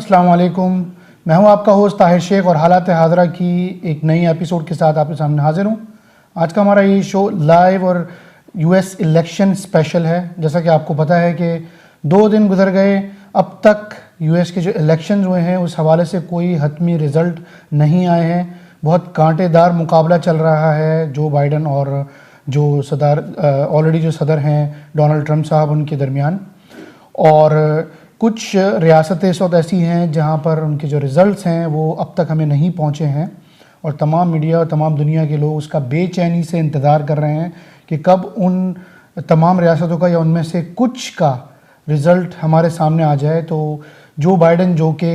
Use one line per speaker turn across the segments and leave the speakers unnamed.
अस्सलाम वालेकुम। मैं हूं आपका होस्ट ताहिर शेख और हालात हाज़रा की एक नई एपिसोड के साथ आपके सामने हाजिर हूं। आज का हमारा ये शो लाइव और यूएस इलेक्शन स्पेशल है। जैसा कि आपको पता है कि 2 दिन गुजर गए, अब तक यूएस के जो इलेक्शन हुए हैं उस हवाले से कोई हतमी रिज़ल्ट नहीं आए हैं। बहुत कांटेदार मुकाबला चल रहा है जो बाइडन और जो ऑलरेडी जो सदर हैं डोनाल्ड ट्रंप साहब उनके दरमियान। और कुछ रियासतें इस वक्त ऐसी हैं जहां पर उनके जो रिज़ल्ट्स हैं वो अब तक हमें नहीं पहुंचे हैं और तमाम मीडिया और तमाम दुनिया के लोग उसका बेचैनी से इंतज़ार कर रहे हैं कि कब उन तमाम रियासतों का या उनमें से कुछ का रिज़ल्ट हमारे सामने आ जाए। तो जो बाइडन जो कि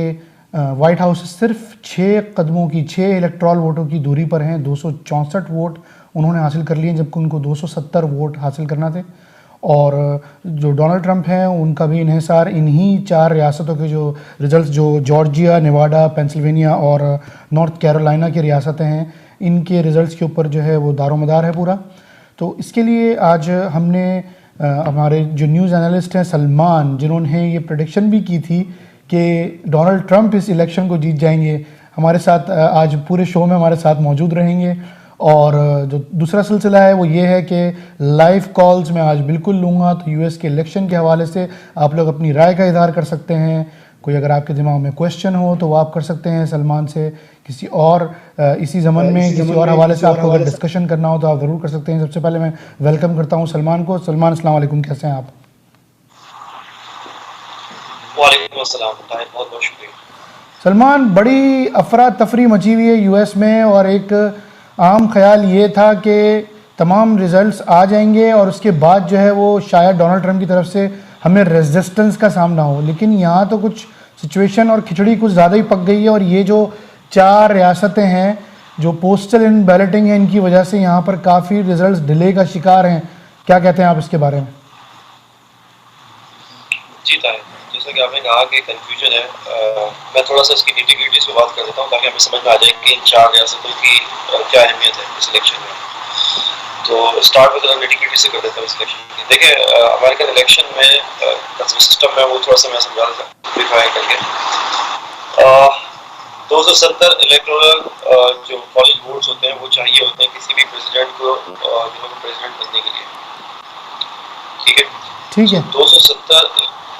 वाइट हाउस से सिर्फ 6 इलेक्टोरल वोटों की दूरी पर हैं, 264 वोट उन्होंने हासिल कर लिए जबकि उनको 270 वोट हासिल करना थे। और जो डोनाल्ड ट्रंप हैं उनका भी इन्हिसार इन्हीं 4 रियासतों के जो रिज़ल्ट्स जो जॉर्जिया, नेवाडा, पेंसिल्वेनिया और नॉर्थ कैरोलिना की रियासतें हैं, इनके रिज़ल्ट्स के ऊपर जो है वो दारोमदार है पूरा। तो इसके लिए आज हमने हमारे जो न्यूज़ एनालिस्ट हैं सलमान, जिन्होंने ये प्रेडिक्शन भी की थी कि डोनाल्ड ट्रंप इस इलेक्शन को जीत जाएंगे, हमारे साथ आज पूरे शो में हमारे साथ मौजूद रहेंगे। और जो दूसरा सिलसिला है वो ये है कि लाइव कॉल्स मैं आज बिल्कुल लूँगा। तो यूएस के इलेक्शन के हवाले से आप लोग अपनी राय का इज़हार कर सकते हैं। कोई अगर आपके दिमाग में क्वेश्चन हो तो वो आप कर सकते हैं सलमान से। किसी और इसी ज़मन में किसी और हवाले से आपको अगर डिस्कशन करना हो तो आप ज़रूर कर सकते हैं। सबसे पहले मैं वेलकम करता हूँ सलमान को। सलमान अस्सलाम वालेकुम, कैसे हैं आप?
वालेकुम अस्सलाम, बहुत बहुत शुक्रिया।
सलमान, बड़ी अफरा तफरी मची हुई है यूएस में और एक आम ख्याल ये था कि तमाम रिज़ल्ट्स आ जाएंगे और उसके बाद जो है वो शायद डोनाल्ड ट्रंप की तरफ से हमें रेजिस्टेंस का सामना हो। लेकिन यहाँ तो कुछ सिचुएशन और खिचड़ी कुछ ज़्यादा ही पक गई है और ये जो 4 रियासतें हैं जो पोस्टल इन बैलेटिंग है, इनकी वजह से यहाँ पर काफ़ी रिज़ल्ट्स डिले का शिकार हैं। क्या कहते हैं आप इसके बारे में?
जी ताहिर, जैसा कि आपने कहा कि कंफ्यूजन है, मैं थोड़ा सा इसकी निटी-ग्रिटी से बात कर देता हूँ ताकि हमें समझ में आ जाए कि इन 4 रियासतों की क्या अहमियत है इस इलेक्शन में। तो स्टार्ट में थोड़ा निटी-ग्रिटी से कर देता हूँ इस इलेक्शन की। देखिए, अमेरिकन इलेक्शन में सिस्टम है वो थोड़ा सा मैं समझा देता हूँ सिंप्लीफाई करके। 270 इलेक्टोरल जो कॉलेज वोट्स होते हैं वो चाहिए होते हैं किसी भी प्रेसिडेंट को प्रेसिडेंट बनने के लिए। ठीक है, 270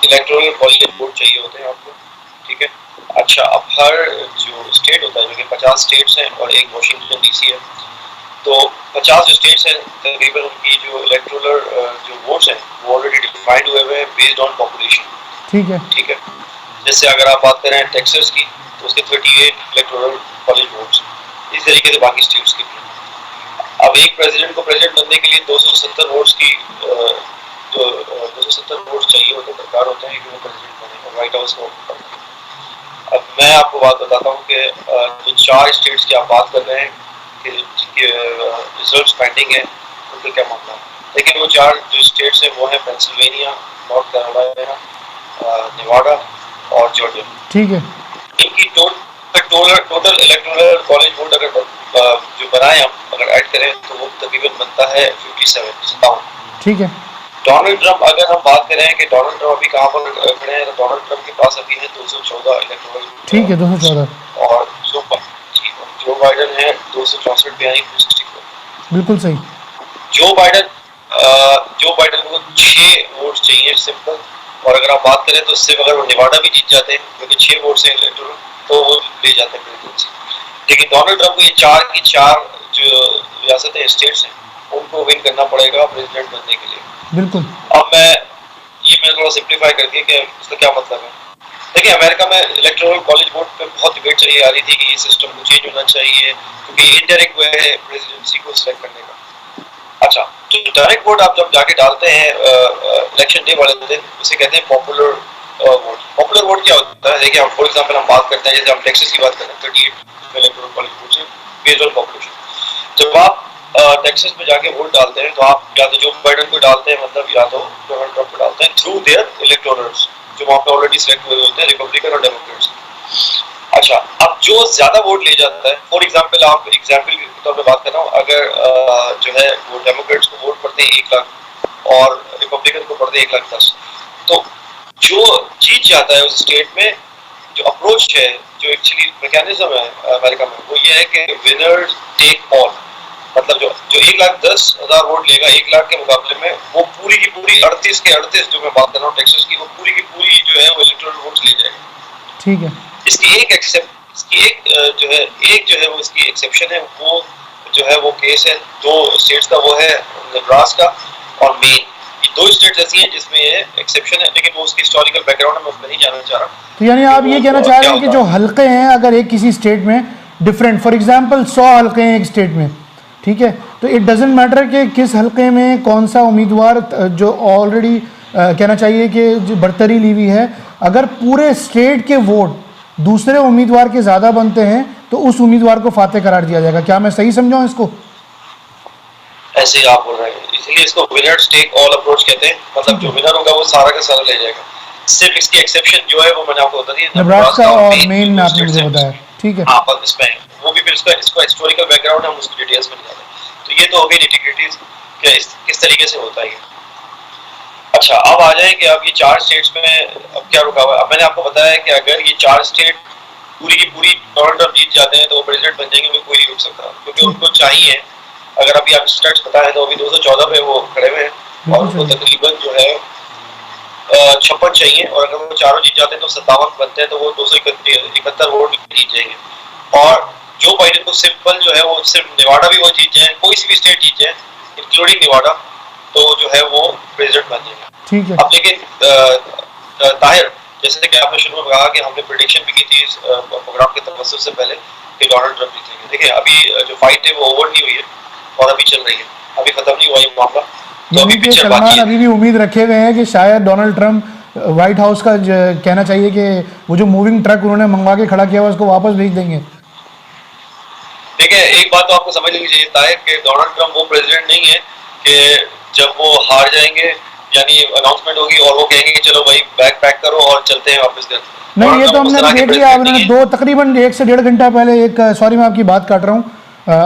इलेक्टोरल कॉलेज वोट चाहिए होते हैं आपको। ठीक है, अच्छा, अब हर जो स्टेट होता है, जो कि 50 स्टेट्स हैं और एक वाशिंगटन डीसी है, तो 50 जो स्टेट्स हैं तकरीबन उनकी जो इलेक्टोरल जो वोट्स हैं वो ऑलरेडी डिफाइंड हुए हुए हैं बेस्ड ऑन पॉपुलेशन। ठीक है, जैसे अगर आप बात करें टेक्सास की तो उसके 38 इलेक्टोरल कॉलेज वोट्स, इस तरीके से बाकी स्टेट्स के भी। अब एक प्रेसिडेंट को प्रेसिडेंट बनने के लिए 270 वोट्स की जो 270 वोट्स चाहिए होते हैं, दरकार होते हैं कि वो प्रेसिडेंट बने और व्हाइट हाउस को ओपन कर। अब मैं आपको बात बताता हूँ कि जो 4 स्टेट्स की आप बात कर रहे हैं कि जिनके रिजल्ट्स पेंडिंग है उनका क्या मामला है। लेकिन वो 4 जो स्टेट्स हैं वो हैं पेंसिल्वेनिया, नॉर्थ कैरोलिना, नेवाडा और जॉर्जिया।
ठीक है,
इनकी टोटल इलेक्टोरल कॉलेज वोट अगर जो बनाए हम अगर ऐड करें तो वो तकरीबन बनता है 57।
ठीक है।
डोनाल्ड ट्रंप, अगर हम बात करें कि डोनाल्ड ट्रंप अभी कहाँ पर खड़े हैं, तो डोनाल्ड ट्रंप के पास अभी है 214 इलेक्टोरल।
ठीक है, 214।
और जो बाइडन है 264 पे आई 264।
बिल्कुल सही।
जो बाइडन को 6 वोट चाहिए सिंपल। और अगर आप बात करें तो सिर्फ अगर वो नेवाडा भी जीत जाते हैं क्योंकि 6 वोट से इलेक्टोरल तो वो ले जाते हैं प्रेसिडेंसी। लेकिन डोनाल्ड ट्रंप को ये 4 की 4 जो रियासतें स्टेट्स हैं उनको विन करना पड़ेगा प्रेसिडेंट बनने के लिए।
बिल्कुल।
अब मैं थोड़ा सिंप्लीफाई करके कि इसका क्या मतलब है। देखिए, अमेरिका में इलेक्टोरल कॉलेज वोट पे बहुत डिबेट चली आ रही थी कि ये सिस्टम को चेंज होना चाहिए क्योंकि इनडायरेक्ट वे है प्रेसिडेंसी को सिलेक्ट करने का। अच्छा, जो डायरेक्ट वोट आप जब जाके डालते हैं इलेक्शन डे वाले दिन, उसे कहते हैं पॉपुलर वोट। पॉपुलर वोट क्या होता है? देखिए, हम फॉर एग्जांपल हम बात करते हैं, जैसे हम टेक्सास की बात करते हैं, 38 इलेक्टोरल कॉलेज वोट से बेस्ड ऑन पॉपुलेशन। जब आप टेक्सास में जाके वोट डालते हैं तो आप या तो जो बाइडन को डालते हैं, मतलब या तो डोनाल्ड ट्रंप को डालते हैं थ्रू देयर इलेक्टोरल्स जो वहाँ पे ऑलरेडी सिलेक्ट हुए होते हैं, रिपब्लिकन और डेमोक्रेट्स। अच्छा, अब जो ज्यादा वोट ले जाता है, फॉर एग्जांपल आप एग्जांपल के तौर पे बात कर रहा हूँ, अगर जो है वो डेमोक्रेट्स को वोट पड़ते हैं 1 लाख और रिपब्लिकन को पड़ते हैं 1,10,000, तो जो जीत जाता है उस स्टेट में, जो अप्रोच है, जो एक्चुअली मैकेनिज्म है अमेरिका में, वो ये है कि विनर टेक ऑल। मतलब जो 1,10,000 वोट लेगा 1 लाख के मुकाबले में, वो पूरी की पूरी 38 के 38 जो मैं बात कर रहा हूँ टेक्सास की, वो पूरी की पूरी जो है वो इलेक्टोरल वोट्स ले जाएगा।
ठीक है।
इसकी एक जो है वो इसकी एक्सेप्शन है, वो जो है वो केस है 2 स्टेट्स का, वो है नेब्रास्का और मेन। ये 2 स्टेट्स ऐसी हैं जिसमें ये एक्सेप्शन है, लेकिन वो उसकी हिस्टोरिकल बैकग्राउंड मैं उसमें नहीं जानना चाह रहा।
तो यानी आप ये कहना चाह रहे हैं कि जो हल्के हैं अगर एक किसी स्टेट में डिफरेंट, फॉर एग्जांपल 100 हल्के हैं एक स्टेट में, ठीक है, तो इट डजेंट मैटर कि किस हल्के में कौन सा उम्मीदवार जो ऑलरेडी कहना चाहिए कि जो बरतरी ली हुई है, अगर पूरे स्टेट के वोट दूसरे उम्मीदवार के ज़्यादा बनते हैं तो उस उम्मीदवार को फातेह करार दिया जाएगा। क्या मैं सही समझाऊं इसको?
ऐसे ही आप बोल रहे हैं, इसलिए इसको विनर टेक ऑल अप्रोच कहते हैं। मतलब जो विनर होगा वो सारा का सारा ले जाएगा। सिर्फ इसकी एक्सेप्शन जो है वो मैंने आपको बता दी,
नेब्रास्का और मेन आपने मुझे बताया। ठीक है,
हाँ, पर इसमें वो भी फिर इसका हिस्टोरिकल बैकग्राउंड है, हम उसकी डिटेल्स में नहीं जाते। तो ये तो हो गई निटी-ग्रिटीज कि किस तरीके से होता है ये। अच्छा, अब आ जाए कि अब ये 4 स्टेट्स में अब क्या रुका हुआ है। अब मैंने आपको बताया कि अगर ये 4 स्टेट पूरी की पूरी डोनाल्ड ट्रंप जीत जाते हैं तो वो प्रेसिडेंट बन जाएंगे, कोई नहीं रुक सकता, क्योंकि उनको चाहिए। अगर अभी आप स्टेट्स पता है तो अभी 214 पे वो खड़े हुए हैं और उनको तकरीबन जो है 56 चाहिए, और अगर वो चारों जीत जाते हैं तो 57 बनते हैं, तो वो 271 वोट जीत जाएंगे। और जो बाइडेन को सिंपल जो है वो सिर्फ नेवाडा भी वो जीत जाए, कोई सी भी स्टेट जीत जाए इंक्लूडिंग नेवाडा, तो जो है वो प्रेसिडेंट बन जाएगा।
ठीक है।
अब लेकिन ताहिर, जैसे कि आपने शुरू में कहा कि हमने प्रेडिक्शन भी की थी इस प्रोग्राम के तवज्जुह से पहले कि डोनाल्ड ट्रंप जीतेंगे। देखिए, अभी जो फाइट है वो ओवर नहीं हुई है और अभी चल रही है, अभी खत्म नहीं हुआ ये मामला। तो अभी पिक्चर बाकी है।
अभी भी उम्मीद रखे हुए हैं कि शायद डोनाल्ड ट्रंप व्हाइट हाउस का कहना चाहिए कि वो जो मूविंग ट्रक उन्होंने मंगवा के खड़ा किया हुआ उसको वापस भेज देंगे।
देखिए, एक बात तो आपको समझ लेनी चाहिए ताहिर कि डोनाल्ड ट्रंप वो प्रेसिडेंट नहीं है कि जब वो हार जाएंगे यानी अनाउंसमेंट होगी और वो कहेंगे कि चलो भाई बैग पैक करो और चलते हैं वापस घर।
नहीं, ये तो हमने देख लिया। उन्होंने 2 तकरीबन 1 से 1.5 घंटा पहले एक, सॉरी मैं आपकी बात काट रहा हूँ,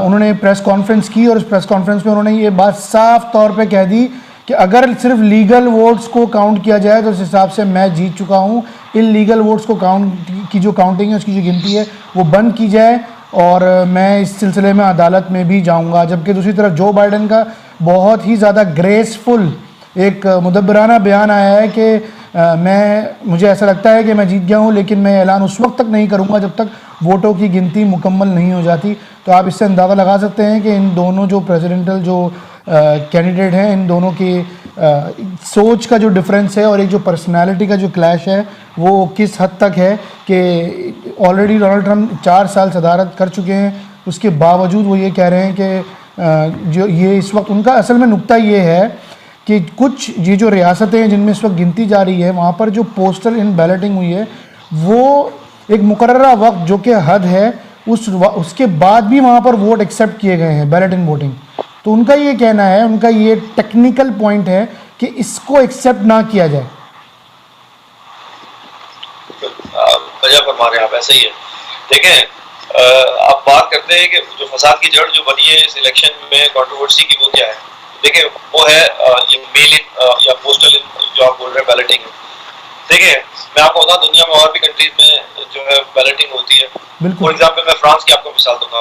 उन्होंने प्रेस कॉन्फ्रेंस की और उस प्रेस कॉन्फ्रेंस में उन्होंने ये बात साफ तौर पे कह दी कि अगर सिर्फ लीगल वोट्स को काउंट किया जाए तो उस हिसाब से मैं जीत चुका हूँ। इल्लीगल वोट्स को काउंट की जो काउंटिंग है उसकी जो गिनती है वो बंद की जाए और मैं इस सिलसिले में अदालत में भी जाऊँगा। जबकि दूसरी तरफ जो बाइडेन का बहुत ही ज़्यादा ग्रेसफुल एक मुदब्बराना बयान आया है कि मुझे ऐसा लगता है कि मैं जीत गया हूँ, लेकिन मैं ऐलान उस वक्त तक नहीं करूँगा जब तक वोटों की गिनती मुकम्मल नहीं हो जाती। तो आप इससे अंदाज़ा लगा सकते हैं कि इन दोनों जो प्रेसिडेंटल जो कैंडिडेट हैं, इन दोनों की सोच का जो डिफरेंस है और एक जो पर्सनालिटी का जो क्लैश है वो किस हद तक है कि ऑलरेडी डोनाल्ड ट्रंप 4 साल सदारत कर चुके हैं, उसके बावजूद वो ये कह रहे हैं कि जो ये इस वक्त उनका असल में नुक्ता ये है कि कुछ ये जो रियासतें हैं जिनमें इस वक्त गिनती जा रही है वहाँ पर जो पोस्टल इन बैलेटिंग हुई है वो एक मुकर्ररा वक्त जो कि हद है उसके बाद भी वहाँ पर वोट एक्सेप्ट किए गए हैं, बैलेट इन वोटिंग। तो उनका ये कहना है, उनका ये टेक्निकल पॉइंट है कि इसको एक्सेप्ट ना किया जाए।
वजह फरमा रहे हैं आप, ऐसा ही है। देखें, आप बात करते हैं कि जो फसाद की जड़ जो बनी है इस इलेक्शन में कंट्रोवर्सी की, वो क्या है? देखिए, वो है ये मेल इन या पोस्टल इन जो आप बोल रहे हैं बैलेटिंग। देखिए, मैं आपको बताऊं दुनिया में और भी कंट्रीज में जो है बैलेटिंग होती है। फॉर एग्जांपल मैं फ्रांस की आपको मिसाल दूंगा।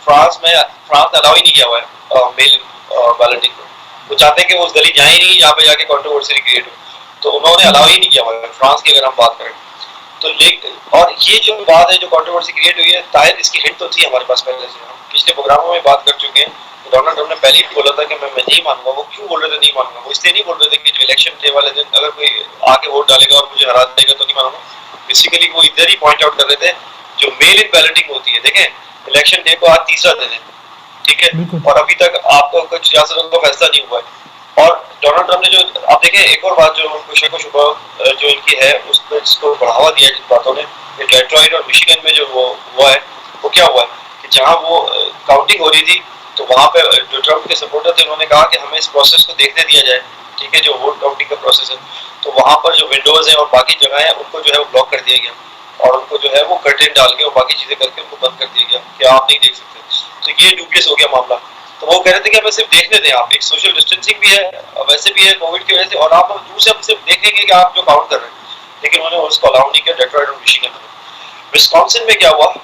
फ्रांस ने अलाउ ही नहीं किया हुआ है मेल इन बैलेटिंग को। वो चाहते हैं कि वो उस गली जाए नहीं जहाँ पे जाके कंट्रोवर्सी क्रिएट हो, तो उन्होंने अलाउ ही नहीं किया हुआ है फ्रांस की अगर हम बात करें तो। और ये जो बात है जो कंट्रोवर्सी क्रिएट हुई है, शायद इसकी हिंट तो थी हमारे पास पहले से। हम पिछले प्रोग्रामों में बात कर चुके हैं। डोनाल्ड ट्रंप ने पहले ही बोला था कि मैं नहीं मानूंगा। वो क्यों बोल रहे थे नहीं मानूंगा? वो इसलिए नहीं बोल रहे थे कि जो इलेक्शन डे वाले दिन अगर कोई आके वोट डालेगा और मुझे हरा देगा तो नहीं मानूंगा। बेसिकली वो इधर ही पॉइंट आउट कर रहे थे जो मेल इन बैलेटिंग होती है। देखें, इलेक्शन डे को आज 3रा दिन है, ठीक है, और अभी तक आपको कुछ रियासतों का फैसला नहीं हुआ है। और डोनाल्ड ट्रंप ने जो आप देखें एक और बात जो शक व शुबा जो इनकी है उसको बढ़ावा दिया जिन बातों ने, डेट्रॉइट और मिशिगन में जो वो हुआ है, वो क्या हुआ है कि जहाँ वो काउंटिंग हो रही थी तो वहाँ पे जो ट्रंप के सपोर्टर थे उन्होंने कहा कि हमें इस प्रोसेस को देखने दिया जाए, ठीक है, जो वोट काउंटिंग का प्रोसेस है। तो वहाँ पर जो विंडोज हैं और बाकी जगह है उनको जो है वो ब्लॉक कर दिया गया और उनको जो है वो कर्टेन डाल के और बाकी चीजें करके उनको बंद कर दिया गया कि आप नहीं देख सकते। तो ये डुबियस हो गया मामला। तो वो कह रहे थे कि हमें सिर्फ देखने दें, आप एक सोशल डिस्टेंसिंग भी है वैसे भी है कोविड की वजह से, और आप दूर से हम सिर्फ देखेंगे कि आप जो काउंट कर रहे हैं। लेकिन उन्होंने उसको अलाउ नहीं किया डेट्रॉइट और मिशिगन में। विस्कॉन्सिन में क्या हुआ,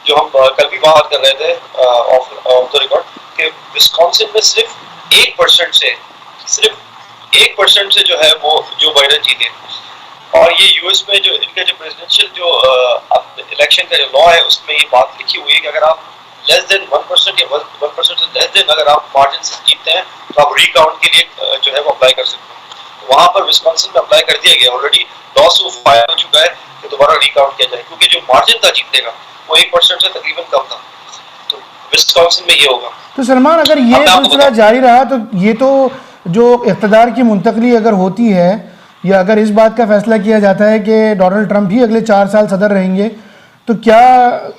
जो हम कल भी बात कर रहे थे ऑफ द रिकॉर्ड, कि विस्कॉन्सिन में सिर्फ 1% से जो है वो जो बाइडेन जीते। और ये यूएस में जो इनका जो प्रेसिडेंशियल जो इलेक्शन का जो लॉ है उसमें ये बात लिखी हुई है कि अगर आप लेस देन 1% या 1% से लेस देन अगर आप मार्जिन से जीतते हैं तो आप रिकाउंट के लिए जो है वो अप्लाई कर सकते हैं। वहां पर विस्कॉन्सिन में अप्लाई कर दिया गया, ऑलरेडी लॉ सूट फाइल हो चुका है कि दोबारा रिकाउंट किया जाए, क्योंकि जो मार्जिन था जीतने का वो 1% से तकरीबन कम था। तो विस्कॉन्सिन में ये होगा।
तो सलमान, अगर ये सिलसिला जारी रहा तो ये तो जो इक़्तिदार की मुंतकली अगर होती है या अगर इस बात का फैसला किया जाता है कि डोनाल्ड ट्रंप ही अगले 4 साल सदर रहेंगे, तो क्या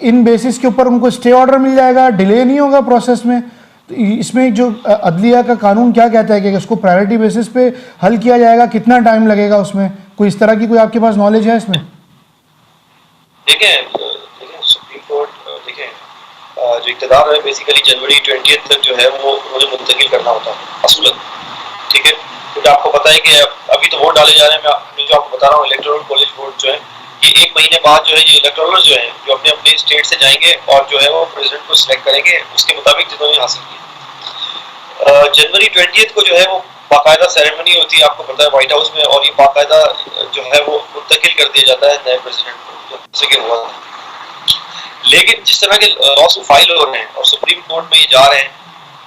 इन बेसिस के ऊपर उनको स्टे ऑर्डर मिल जाएगा, डिले नहीं होगा प्रोसेस में? तो इसमें जो अदलिया का कानून क्या कहता है कि इसको प्रायोरिटी बेसिस पे हल किया जाएगा, कितना टाइम लगेगा उसमें? कोई इस तरह की कोई आपके पास नॉलेज है इसमें?
देखें सुप्रीम कोर्ट, देखें जो इक़्तिदार है बेसिकली जनवरी 20 तक जो है वो उन्होंने मुंतकिल करना होता है असूलन, ठीक है। क्योंकि आपको पता है कि अभी तो वोट डाले जा रहे हैं, मैं जो आपको बता रहा हूँ इलेक्टोरल कॉलेज वोट जो है ये 1 महीने बाद जो है ये इलेक्टोरल जो है जो अपने अपने स्टेट से जाएंगे और जो है वो प्रेसिडेंट को सिलेक्ट करेंगे उसके मुताबिक जिन्होंने हासिल किया। जनवरी 20 को जो है वो बाकायदा सेरेमनी होती है, आपको पता है व्हाइट हाउस में, और ये बाकायदा जो है वो मुंतकिल कर दिया जाता है नए प्रेसिडेंट को, जैसे कि हुआ था। लेकिन जिस तरह के लॉसूट फाइल हो रहे हैं और सुप्रीम कोर्ट में ये जा रहे हैं,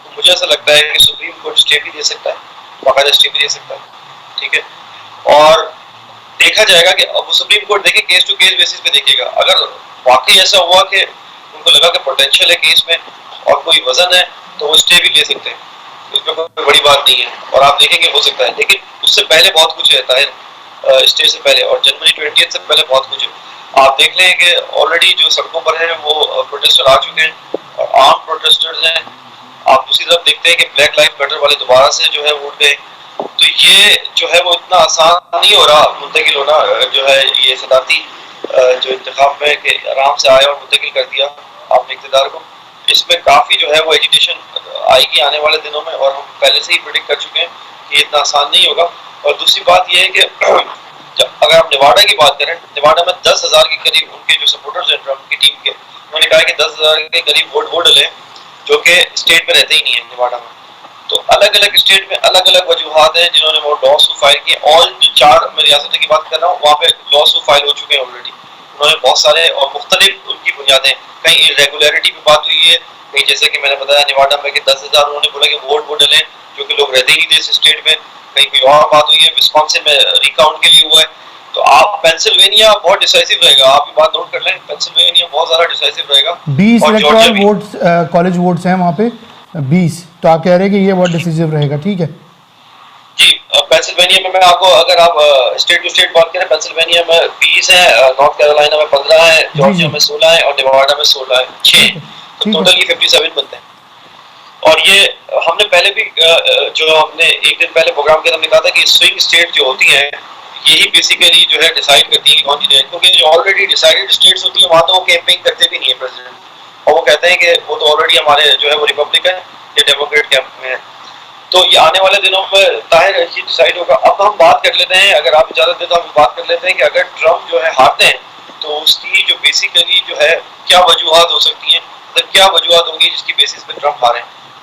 तो मुझे ऐसा लगता है कि सुप्रीम कोर्ट स्टे भी दे सकता है, बाकायदा स्टे भी दे सकता है, ठीक है। और देखा जाएगा कि अब सुप्रीम कोर्ट देखे केस टू केस बेसिस पे देखेगा। अगर वाकई ऐसा हुआ कि उनको लगा कि पोटेंशियल है केस में और कोई वजन है तो वो स्टे भी ले सकते हैं, इसमें कोई बड़ी बात नहीं है। और आप देखेंगे हो सकता है, लेकिन उससे पहले बहुत कुछ रहता है, स्टे से पहले और जनवरी 20 से पहले बहुत कुछ है। आप देख लें कि ऑलरेडी जो सड़कों पर है वो प्रोटेस्टर आ चुके हैं और आर्म प्रोटेस्टर्स हैं। आप दूसरी तरफ देखते हैं कि ब्लैक लाइफ मैटर वाले दोबारा से जो है उठ गए। तो ये जो है वो इतना आसान नहीं हो रहा मुंतकिल होना, जो है ये सदारती जो इंतखाब में कि आराम से आया और मुंतकिल कर दिया आपने इक़्तिदार को। इसमें काफ़ी जो है वो एजिटेशन आएगी आने वाले दिनों में, और हम पहले से ही प्रेडिक्ट कर चुके हैं कि इतना आसान नहीं होगा। और दूसरी बात यह है कि अगर आप नेवाडा की बात करें, नेवाडा में 10,000 के करीब उनके जो सपोर्टर्स हैं ट्रम्प की टीम के, उन्होंने कहा कि 10,000 के करीब वोट डले जो कि स्टेट में रहते ही नहीं है नेवाडा में। तो अलग अलग स्टेट में अलग अलग वजूहात हैं जिन्होंने वो लॉसूट फाइल किए। और जो 4 मैं रियासतों की बात कर रहा हूँ वहाँ पे लॉसूट फाइल हो चुके हैं ऑलरेडी। उन्होंने बहुत सारे और मुख्तलिफ उनकी बुनियादें, कहीं इरेगुलरिटी पे बात हुई है, कहीं जैसे कि मैंने बताया नेवाडा में कि 10,000 उन्होंने बोला कि वोट वो डले जो कि लोग रहते ही नहीं थे इस स्टेट में, कहीं कोई और बात हुई है, विस्कॉन्सिन में रिकाउंट के लिए हुआ है। तो आप पेंसिल्वेनिया बहुत डिसाइसिव रहेगा, आप ये बात नोट कर लें, पेंसिल्वेनिया बहुत ज्यादा डिसाइसिव रहेगा।
20 इलेक्टोरल वोट्स कॉलेज वोट्स हैं वहाँ पे 20, तो आप कह रहे हैं कि ये बहुत डिसाइसिव रहेगा, ठीक है
जी। पेंसिल्वेनिया में मैं आपको अगर आप स्टेट टू स्टेट बात करें, पेंसिल्वेनिया में 20 है, नॉर्थ कैरोलिना में 15 है, जॉर्जिया में 16 है और नेवाडा में 16 है, 6, तो टोटल ये 57 बनते हैं। और ये हमने पहले भी जो हमने एक दिन पहले प्रोग्राम के अंदर कहा था कि स्विंग स्टेट जो होती हैं यही बेसिकली जो है डिसाइड करती है कौन सी जाए, क्योंकि जो ऑलरेडी डिसाइडेड स्टेट्स होती है वहाँ तो वो कैंपेन करते भी नहीं है प्रेसिडेंट, और वो कहते हैं कि वो तो ऑलरेडी हमारे जो है वो रिपब्लिकन या डेमोक्रेट कैंप में है। तो ये आने वाले दिनों में ताहिर ये डिसाइड होगा। अब हम बात कर लेते हैं, अगर आप इजाजत दें तो हम बात कर लेते हैं कि अगर ट्रम्प जो है हारते हैं तो उसकी जो बेसिकली जो है क्या वजूहात हो सकती हैं, मतलब क्या वजूहात होंगी जिसकी बेसिस पे ट्रम्प हारे,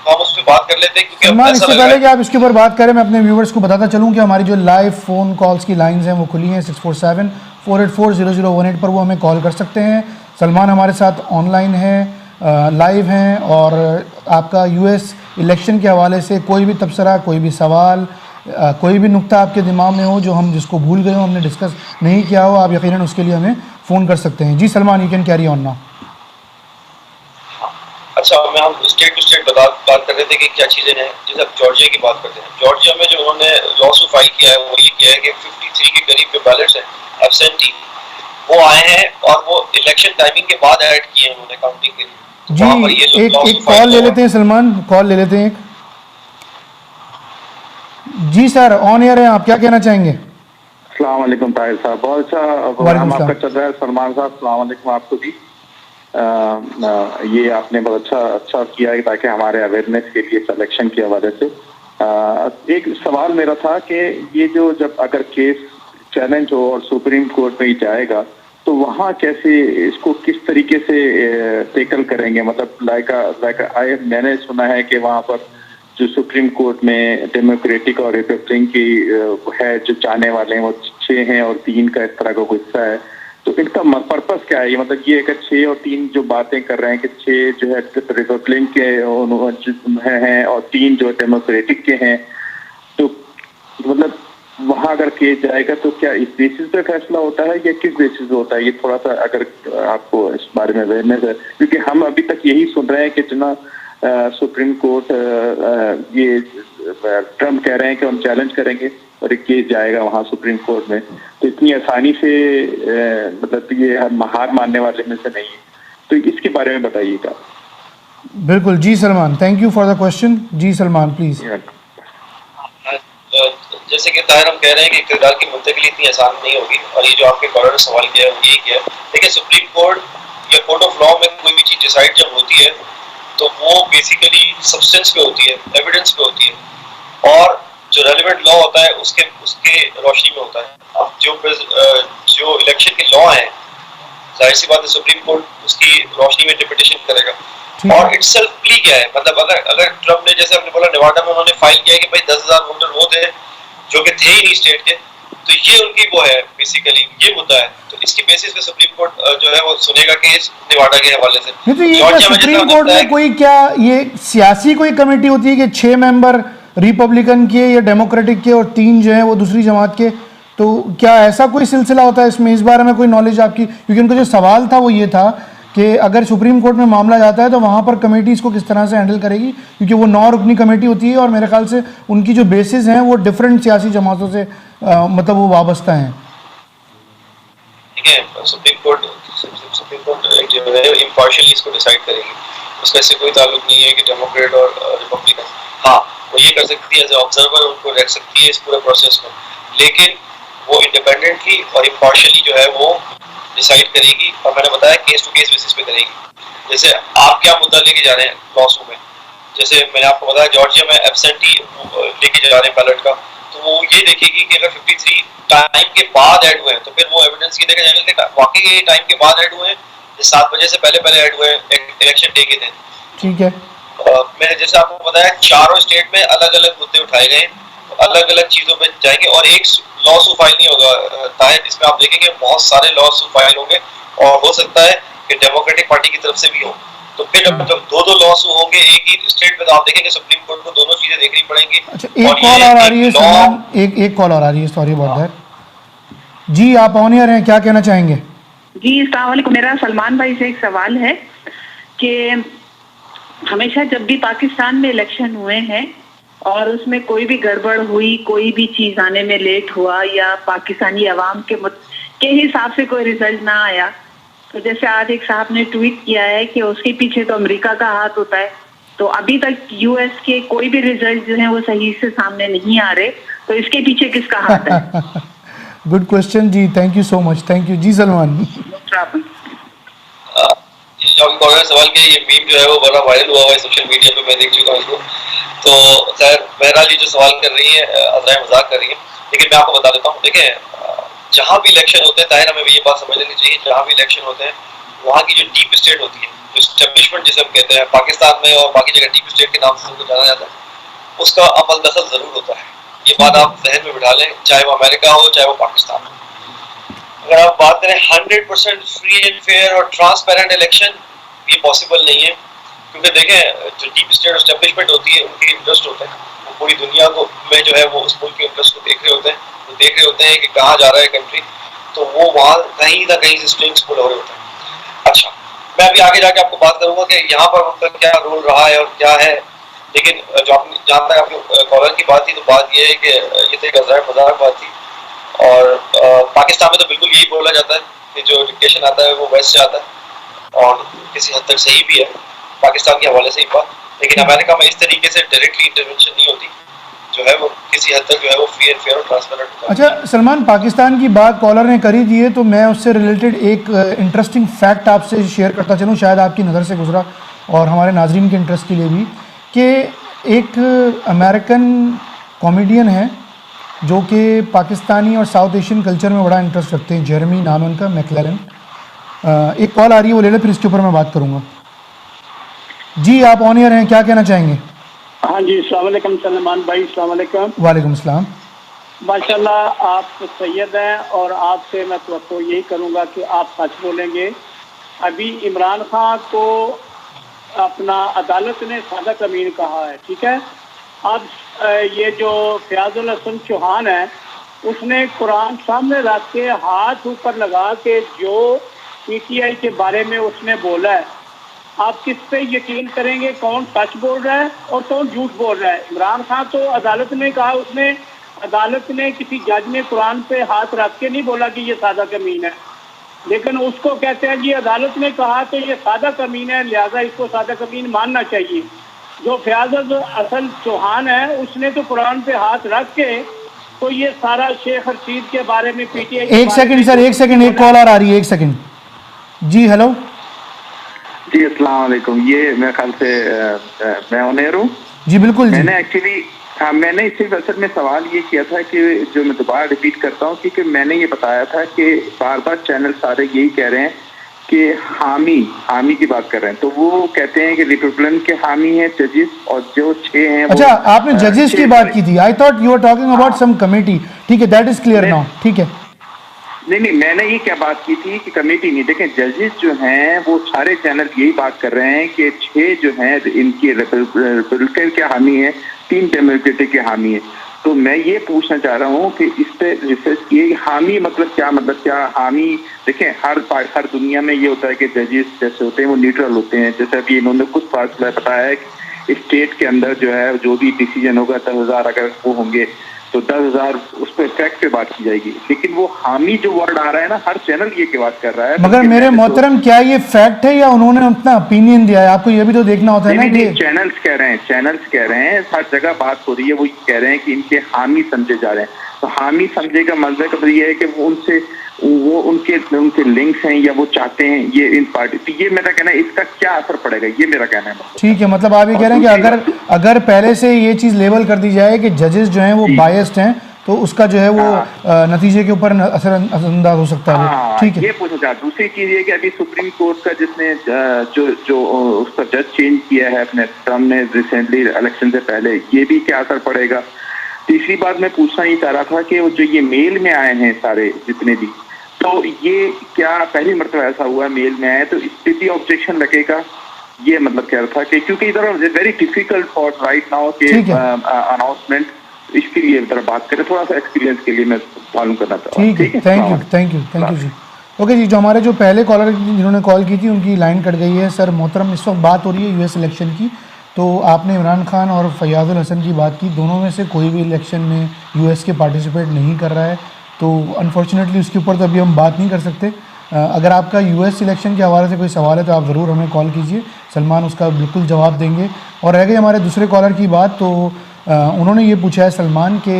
हम उस पर बात कर लेते हैं। क्योंकि
इससे पहले कि आप इसके ऊपर बात करें, मैं अपने व्यूवर्स को बताता चलूं कि हमारी जो लाइव फ़ोन कॉल्स की लाइंस हैं वो खुली हैं 647-484-0018 पर, वो हमें कॉल कर सकते हैं। सलमान हमारे साथ ऑनलाइन है, लाइव हैं, और आपका यूएस इलेक्शन के हवाले से कोई भी तबसरा, कोई भी सवाल, कोई भी नुक्ता आपके दिमाग में हो जो हम जिसको भूल गए हो, हमने डिस्कस नहीं किया हो, आप यकीनन उसके लिए हमें फ़ोन कर सकते हैं। जी Salman, you can carry on now.
अच्छा, मैं हम स्टेट टू स्टेट बात कर रहे थे कि क्या चीज़ें हैं। जैसे अब जॉर्जिया की बात करते हैं, जॉर्जिया में जो उन्होंने लॉसूट फाइल किया है वो ये किया है कि 53 के करीब जो बैलेट्स हैं एब्सेंटी वो आए हैं और वो इलेक्शन टाइमिंग के बाद ऐड किए हैं उन्होंने काउंटिंग के लिए। तो
जी एक कॉल ले लेते हैं सलमान, कॉल ले लेते हैं एक। जी सर, ऑन एयर है, आप क्या कहना चाहेंगे?
अस्सलाम वालेकुम ताहिर साहब, बहुत अच्छा प्रोग्राम आपका चल रहा है। सलमान साहब अस्सलाम वालेकुम आपको भी। ये आपने बहुत अच्छा किया है ताकि हमारे अवेयरनेस के लिए सिलेक्शन की हवाले से। एक सवाल मेरा था कि ये जो जब अगर केस चैलेंज हो और सुप्रीम कोर्ट में ही जाएगा, तो वहाँ कैसे इसको किस तरीके से टेकल करेंगे? मतलब मैंने सुना है कि वहाँ पर जो सुप्रीम कोर्ट में डेमोक्रेटिक और रिपब्लिकन की है जो चाहने वाले हैं वो 6 हैं और 3 का इस तरह का गुस्सा है, तो इनका पर्पस क्या है? ये मतलब ये अगर 6 और 3 जो बातें कर रहे हैं कि 6 जो है रिपब्लिकन के हैं और 3 जो डेमोक्रेटिक के हैं, तो मतलब वहां अगर केस जाएगा तो क्या इस बेसिस पे फैसला होता है या किस बेसिस पे होता है? ये थोड़ा सा अगर आपको इस बारे में अवेयरनेस है, क्योंकि हम अभी तक यही सुन रहे हैं कि जितना सुप्रीम कोर्ट ये ट्रम्प कह रहे हैं कि हम चैलेंज करेंगे और एक केस जाएगा वहां सुप्रीम कोर्ट में, तो इतनी आसानी से मतलब ये हम हार मानने वाले में से नहीं है, तो इसके बारे में बताइएगा।
बिल्कुल जी Salman, thank you for the question. जी सलमान प्लीज।
जैसे कि ताहिर हम कह रहे हैं कि इक़्तिदार की मुंतकिली इतनी आसान नहीं होगी, और ये जो आपके कॉलर ने सवाल किया है वो यही किया है। देखिए, सुप्रीम कोर्ट या कोर्ट ऑफ लॉ में कोई भी चीज़ डिसाइड जब होती है तो वो बेसिकली सब्सटेंस पे होती है, एविडेंस पे होती है, और जो रेलिवेंट लॉ होता है उसके रोशनी में होता है। अब जो इलेक्शन के लॉ हैं, जाहिर सी बात है सुप्रीम कोर्ट उसकी रोशनी में इंटरप्रिटेशन करेगा। और इटसेल्फ प्ली क्या है, मतलब अगर ट्रम्प ने, जैसे आपने बोला, नेवाडा में उन्होंने फाइल किया है कि भाई 10,000 वोटर वो थे जो कि थे ही नहीं स्टेट के, तो ये उनकी वो है, बेसिकली ये मुद्दा है। तो इसकी बेसिस पे सुप्रीम कोर्ट जो है वो सुनेगा केस नेवाडा के हवाले से।
नहीं तो ये सुप्रीम कोर्ट में कोई क्या ये सियासी कोई कमेटी होती है कि 6 मेंबर रिपब्लिकन के या डेमोक्रेटिक के और 3 जो है वो दूसरी जमात के, तो क्या ऐसा कोई सिलसिला होता है इसमें? इस बारे में कोई नॉलेज आपकी? क्योंकि उनका जो सवाल था वो ये था कि अगर सुप्रीम कोर्ट में मामला जाता है तो वहाँ पर कमेटी इसको किस तरह से हैंडल करेगी, क्योंकि वो 9 रुकनी कमेटी होती है और मेरे ख्याल से उनकी जो बेसिस हैं वो डिफरेंट सियासी जमातों से मतलब वो वाबस्ता हैं।
ठीक है, सुप्रीम कोर्ट जो है इम्पार्शियली इसको डिसाइड करेगी, उसका इससे कोई ताल्लुक नहीं है कि डेमोक्रेट और रिपब्लिकन। हाँ, वो ये कर सकती है एज ए ऑब्जर्वर, उनको रख सकती है इस पूरे प्रोसेस में, लेकिन वो इंडिपेंडेंटली और इम्पार्शियली जो है वो डिसाइड करेगी, और मैंने बताया केस टू केस बेसिस पे करेगी। जैसे आप क्या मुद्दा लेके जा रहे हैं लॉसूट में, जैसे मैंने आपको बताया जॉर्जिया में एब्सेंटी लेके जा रहे हैं बैलेट का, तो वो ये देखेगी कि अगर 53 टाइम के बाद ऐड हुए हैं तो फिर वो एविडेंस की देखा जाएगा कि वाकई ये टाइम के बाद ऐड हुए हैं, 7 बजे से पहले ऐड हुए हैं इलेक्शन डे के दिन। ठीक है, मैंने जैसे आपको बताया चारों स्टेट में अलग अलग मुद्दे उठाए गए, अलग अलग चीजों पे जाएंगे, और एक लॉ सूट फाइल नहीं होगा ताहिर, इसमें आप देखेंगे बहुत सारे लॉ सूट फाइल होंगे, और हो सकता है कि डेमोक्रेटिक पार्टी की तरफ से भी हो। तो फिर जब 2-2 लॉ सूट होंगे एक ही स्टेट में, तो आप देखेंगे सुप्रीम कोर्ट को दोनों चीजें देखनी पड़ेंगी।
अच्छा, एक कॉल और आ रही है, एक कॉल और आ रही है, सॉरी अबाउट दैट। जी आप ऑन एयर हैं, क्या कहना चाहेंगे?
जी अस्सलाम वालेकुम, मेरा सलमान भाई से एक सवाल है कि हमेशा जब भी पाकिस्तान में इलेक्शन हुए हैं और उसमें कोई भी गड़बड़ हुई, कोई भी चीज आने में लेट हुआ या पाकिस्तानी अवाम के हिसाब से कोई रिजल्ट ना आया, तो जैसे आज एक साहब ने ट्वीट किया है कि उसके पीछे तो अमेरिका का हाथ होता है, तो अभी तक यूएस के कोई भी रिजल्ट जो है वो सही से सामने नहीं आ रहे, तो इसके पीछे किसका हाथ है?
गुड क्वेश्चन जी, thank you so much, thank you जी सलमान।
सवाल के ये मीम जो है वो बड़ा वायरल हुआ है सोशल मीडिया पे, मैं देख चुका हूँ इसको। तो खैर बहरहाल ये जो सवाल कर रही है अज़राए मजाक कर रही है, लेकिन मैं आपको बता देता हूँ। देखें, जहाँ भी इलेक्शन होते हैं ताहिर, हमें ये बात समझ लेनी चाहिए, जहाँ भी इलेक्शन होते हैं वहाँ की जो डीप स्टेट होती है, जो एस्टेब्लिशमेंट जिसे हम कहते हैं पाकिस्तान में और बाकी जगह डीप स्टेट के नाम से उनको जाना जाता है, उसका अमल दखल जरूर होता है। ये बात आप जहन में बिठा लें, चाहे वो अमेरिका हो चाहे वो पाकिस्तान हो। अगर आप बात करें 100% फ्री एंड फेयर और ट्रांसपेरेंट इलेक्शन, ये पॉसिबल नहीं है, क्योंकि देखें जो डीप स्टेट एस्टेब्लिशमेंट होती है उनके इंटरेस्ट होते हैं, वो पूरी दुनिया को में जो है वो उस मुल्क के इंटरेस्ट को देख रहे होते हैं, वो देख रहे होते हैं कि कहाँ जा रहा है कंट्री, तो वो वहाँ कहीं ना कहीं से स्ट्रिंग्स पुल हो रहे होते हैं। अच्छा, मैं अभी आगे जाके आपको बात करूंगा कि यहाँ पर उनका क्या रोल रहा है और क्या है, लेकिन जो आपने जहाँ तक आपके कॉलर की बात थी, तो बात ये है कि ये तो एक अज़राए मजाक बात थी, और पाकिस्तान में तो बिल्कुल यही बोला जाता है कि जो डिक्टेशन आता है वो वेस्ट से आता है, और किसी हद तक सही भी है पाकिस्तान के हवाले से ही बात, लेकिन अमेरिका में इस तरीके से डायरेक्टली इंटरवेंशन नहीं होती, जो है वो किसी हद तक जो है वो फ्री एंड फेयर और ट्रांसपेरेंट होता है।
अच्छा सलमान, पाकिस्तान की बात कॉलर ने करी दी है, तो मैं उससे रिलेटेड एक इंटरेस्टिंग फैक्ट आपसे शेयर करता चलूँ, शायद आपकी नज़र से गुजरा और हमारे नाजरीन के इंटरेस्ट के लिए भी, कि एक अमेरिकन कॉमेडियन है जो कि पाकिस्तानी और साउथ एशियन कल्चर में बड़ा इंटरेस्ट रखते हैं। जेरेमी नाम है उनका, मैकलेरन। एक कॉल आ रही है, वो ले ले, फिर इसके ऊपर मैं बात करूँगा। जी आप ऑन एयर हैं, क्या कहना चाहेंगे?
हाँ जी, अस्सलाम वालेकुम सलमान भाई। अस्सलाम वालेकुम।
वालेकुम सलाम।
माशाल्लाह आप सैयद हैं और आपसे मैं तो यही करूँगा कि आप सच बोलेंगे। अभी इमरान खान को अपना अदालत ने सादा कमीन कहा है, ठीक है। अब ये जो फयाजुल हसन चौहान है, उसने कुरान सामने रख के हाथ ऊपर लगा के जो PTI के बारे में उसने बोला है, आप किस पे यकीन करेंगे? कौन सच बोल रहा है और कौन झूठ बोल रहा है? इमरान खान तो अदालत ने कहा, उसने अदालत ने किसी जज ने कुरान पे हाथ रख के नहीं बोला कि ये सादा कमीन है, लेकिन उसको कहते हैं जी अदालत ने कहा तो ये सादा कमीन है, लिहाजा इसको सादा कमीन मानना चाहिए। जो फयाजुल हसन चौहान है, उसने तो कुरान पे हाथ रख के तो ये सारा शेख रशीद के बारे में PTI।
एक सेकंड सर, एक सेकंड, एक कॉल आ रही है, एक सेकंड। जी हेलो
जी, अस्सलाम वालेकुम। ये मेरे ख्याल से मैं ऑनर हूँ
जी। बिल्कुल जी।
मैंने एक्चुअली मैंने इसी असल में सवाल ये किया था कि जो मैं दोबारा रिपीट करता हूँ, क्योंकि मैंने ये बताया था कि बार बार चैनल सारे यही कह रहे हैं कि हामी की बात कर रहे हैं, तो वो कहते हैं कि रिपब्लिकन के हामी हैं जजेस, और जो 6 हैं।
अच्छा, आपने जजेस की बात की थी। I thought you are talking about some committee. ठीक है, दैट इज क्लियर नाउ। ठीक है,
नहीं, मैंने ये क्या बात की थी कि कमेटी नहीं। देखें, जजेस जो हैं वो सारे चैनल यही बात कर रहे हैं कि 6 जो हैं इनके रिपब्लिकन के हामी हैं, 3 डेमोक्रेटिक के हामी हैं। तो मैं ये पूछना चाह रहा हूँ कि इस पे रिसर्च किए, हामी मतलब क्या हामी। देखें, हर दुनिया में ये होता है कि जजेस जैसे होते हैं वो न्यूट्रल होते हैं। जैसे अभी इन्होंने कुछ फासला बताया है कि स्टेट के अंदर जो है जो भी डिसीजन होगा 10,000 अगर वो होंगे तो 10,000 उस पर फैक्ट पे बात की जाएगी। लेकिन वो हामी जो वर्ड आ रहा है ना, हर चैनल ये की बात कर रहा है।
मगर मेरे मोहतरम, क्या ये फैक्ट है या उन्होंने अपना ओपिनियन दिया है? आपको ये भी तो देखना होता है ना कि
चैनल्स कह रहे हैं, हर जगह बात हो रही है, वो कह रहे हैं कि इनके हामी समझे जा रहे हैं। तो हामी समझे का मतलब ये है कि वो उनके लिंक्स हैं या वो चाहते हैं ये इन पार्टी। तो ये मेरा कहना है, इसका क्या असर पड़ेगा, ये मेरा कहना है।
ठीक है, मतलब आप ये कह रहे हैं कि अगर पहले से ये चीज लेबल कर दी जाए कि जजेस जो हैं वो बायस्ड हैं, तो उसका जो है वो नतीजे के ऊपर असरअंदाज हो सकता है। ठीक है,
ये पूछना चाहता। दूसरी चीज ये कि अभी सुप्रीम कोर्ट का जिसने जो उसका जज चेंज किया है अपने टर्म में रिसेंटली इलेक्शन से पहले, ये भी क्या असर पड़ेगा। तीसरी बात मैं पूछना ही चाह रहा था कि जो ये मेल में आए हैं सारे जितने भी, तो ये क्या पहली मरतबा ऐसा हुआ मेल में आए, तो इस पे भी ऑब्जेक्शन लगेगा? ये मतलब कह रहा था कि क्योंकि इधर very difficult for right now के अनाउंसमेंट, इसके लिए इधर बात करें, थोड़ा सा एक्सपीरियंस के लिए मैं मालूम करना चाहता हूँ।
ठीक है, थैंक यू जी। ओके जी, जो हमारे जो पहले कॉलर जिन्होंने कॉल की थी उनकी लाइन कट गई है। सर मोहतरम, इस वक्त बात हो रही है US इलेक्शन की, तो आपने इमरान खान और फयाजुल हसन की बात की। दोनों में से कोई भी इलेक्शन में US के पार्टिसिपेट नहीं कर रहा है, तो अनफॉर्चुनेटली उसके ऊपर तो अभी हम बात नहीं कर सकते। अगर आपका US इलेक्शन के हवाले से कोई सवाल है तो आप ज़रूर हमें कॉल कीजिए, सलमान उसका बिल्कुल जवाब देंगे। और रह गई हमारे दूसरे कॉलर की बात, तो उन्होंने ये पूछा है सलमान के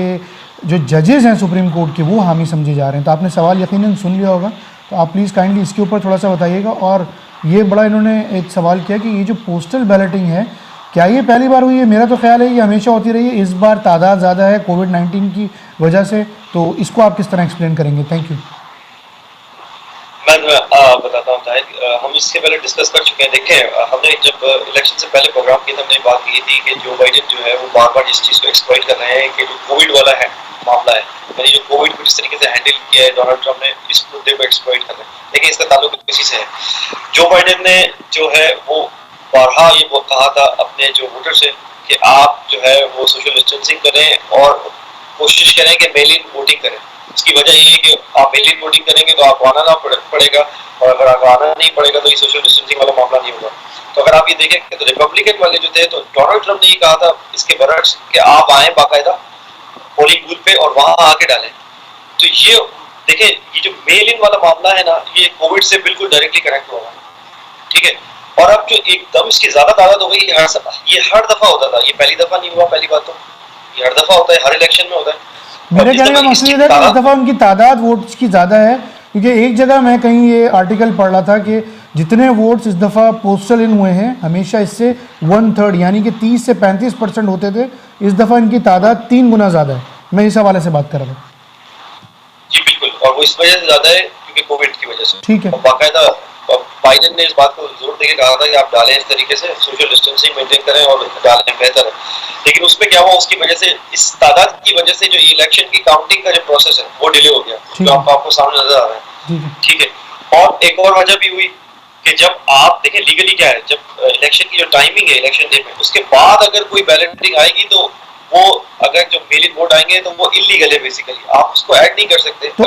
जो जजेस हैं सुप्रीम कोर्ट के वो हामी समझे जा रहे हैं। तो आपने सवाल यकीनन सुन लिया होगा, तो आप प्लीज़ काइंडली इसके ऊपर थोड़ा सा बताइएगा। और ये बड़ा इन्होंने एक सवाल किया कि ये जो पोस्टल बैलेटिंग है, क्या ये पहली बार हुई है? मेरा तो ख्याल है ये हमेशा होती रही है, इस बार तादाद ज़्यादा है कोविड-19 की वजह से, तो इसको आप किस तरह एक्सप्लेन करेंगे? Thank you.
मैं बताता हूँ ताहिर, हम इससे पहले डिस्कस कर चुके हैं। देखें, हमने जब इलेक्शन से पहले प्रोग्राम किया था, हमने बात की थी कि जो बाइडेन जो है वो बार बार इस चीज़ को एक्सप्लॉइट कर रहे हैं कि जो कोविड वाला है मामला है, यानी जो कोविड को जिस तरीके से हैंडल किया है डोनाल्ड ट्रंप ने, इस मुद्दे को एक्सप्लॉइट कर रहे हैं। लेकिन इसका ताल्लुक किसी से है। जो बाइडेन ने जो है वो बारहा ये कहा था अपने जो वोटर से कि आप जो है वो सोशल डिस्टेंसिंग करें और कोशिश करें कि मेल इन वोटिंग करें। इसकी वजह ये है कि आप मेल इन वोटिंग करेंगे तो आपको आना ना पड़ेगा, और अगर आपको आना नहीं पड़ेगा तो ये सोशल डिस्टेंसिंग वाला मामला नहीं होगा। तो अगर आप ये देखें तो रिपब्लिकन वाले जो थे, तो डोनाल्ड ट्रंप ने ये कहा था इसके बरक्स कि आप आए बाकायदा पोलिंग बूथ पे और वहां आके डालें। तो ये देखें, ये जो मेल इन वाला मामला है ना, ये कोविड से बिल्कुल डायरेक्टली कनेक्ट होगा। ठीक है, और अब जो एकदम इसकी ज्यादा तादाद हो गई, ये हर दफा होता था, ये पहली दफा नहीं हुआ। पहली बात तो ये हर दफा होता है, हर इलेक्शन में होता है।
मेरे कहने का मसला है कि इस दफा उनकी तादाद वोट्स की ज्यादा है, क्योंकि एक जगह मैं कहीं ये आर्टिकल पढ़ रहा था कि जितने वोट्स इस दफ़ा पोस्टल इन हुए हैं, हमेशा इससे 1/3 यानी कि 30 से 35% होते थे, इस दफ़ा इनकी तादाद 3 गुना ज़्यादा है। मैं इस हवाले से बात कर रहा था।
जी बिल्कुल, और वो इस वजह से ज्यादा है क्योंकि कोविड की वजह से।
ठीक है।
और बाकायदा बाइडेन ने इस बात को जोर देके कहा था कि आप डालें इस तरीके से, सोशल डिस्टेंसिंग मेंटेन करें और डालें, बेहतर है। लेकिन उसमें क्या हुआ, उसकी वजह से, इस तादाद की वजह से जो इलेक्शन की काउंटिंग का जो प्रोसेस है वो डिले हो गया, जो आपको सामने नजर आ रहा है। ठीक है। और एक और वजह भी हुई कि जब आप देखें लीगली क्या है, जब इलेक्शन की जो टाइमिंग है इलेक्शन डे में, उसके बाद अगर कोई बैलेटिंग आएगी तो वो अगर जो मेल इन वोट आएंगे तो वो इलीगल है बेसिकली, आप उसको ऐड नहीं कर सकते।
तो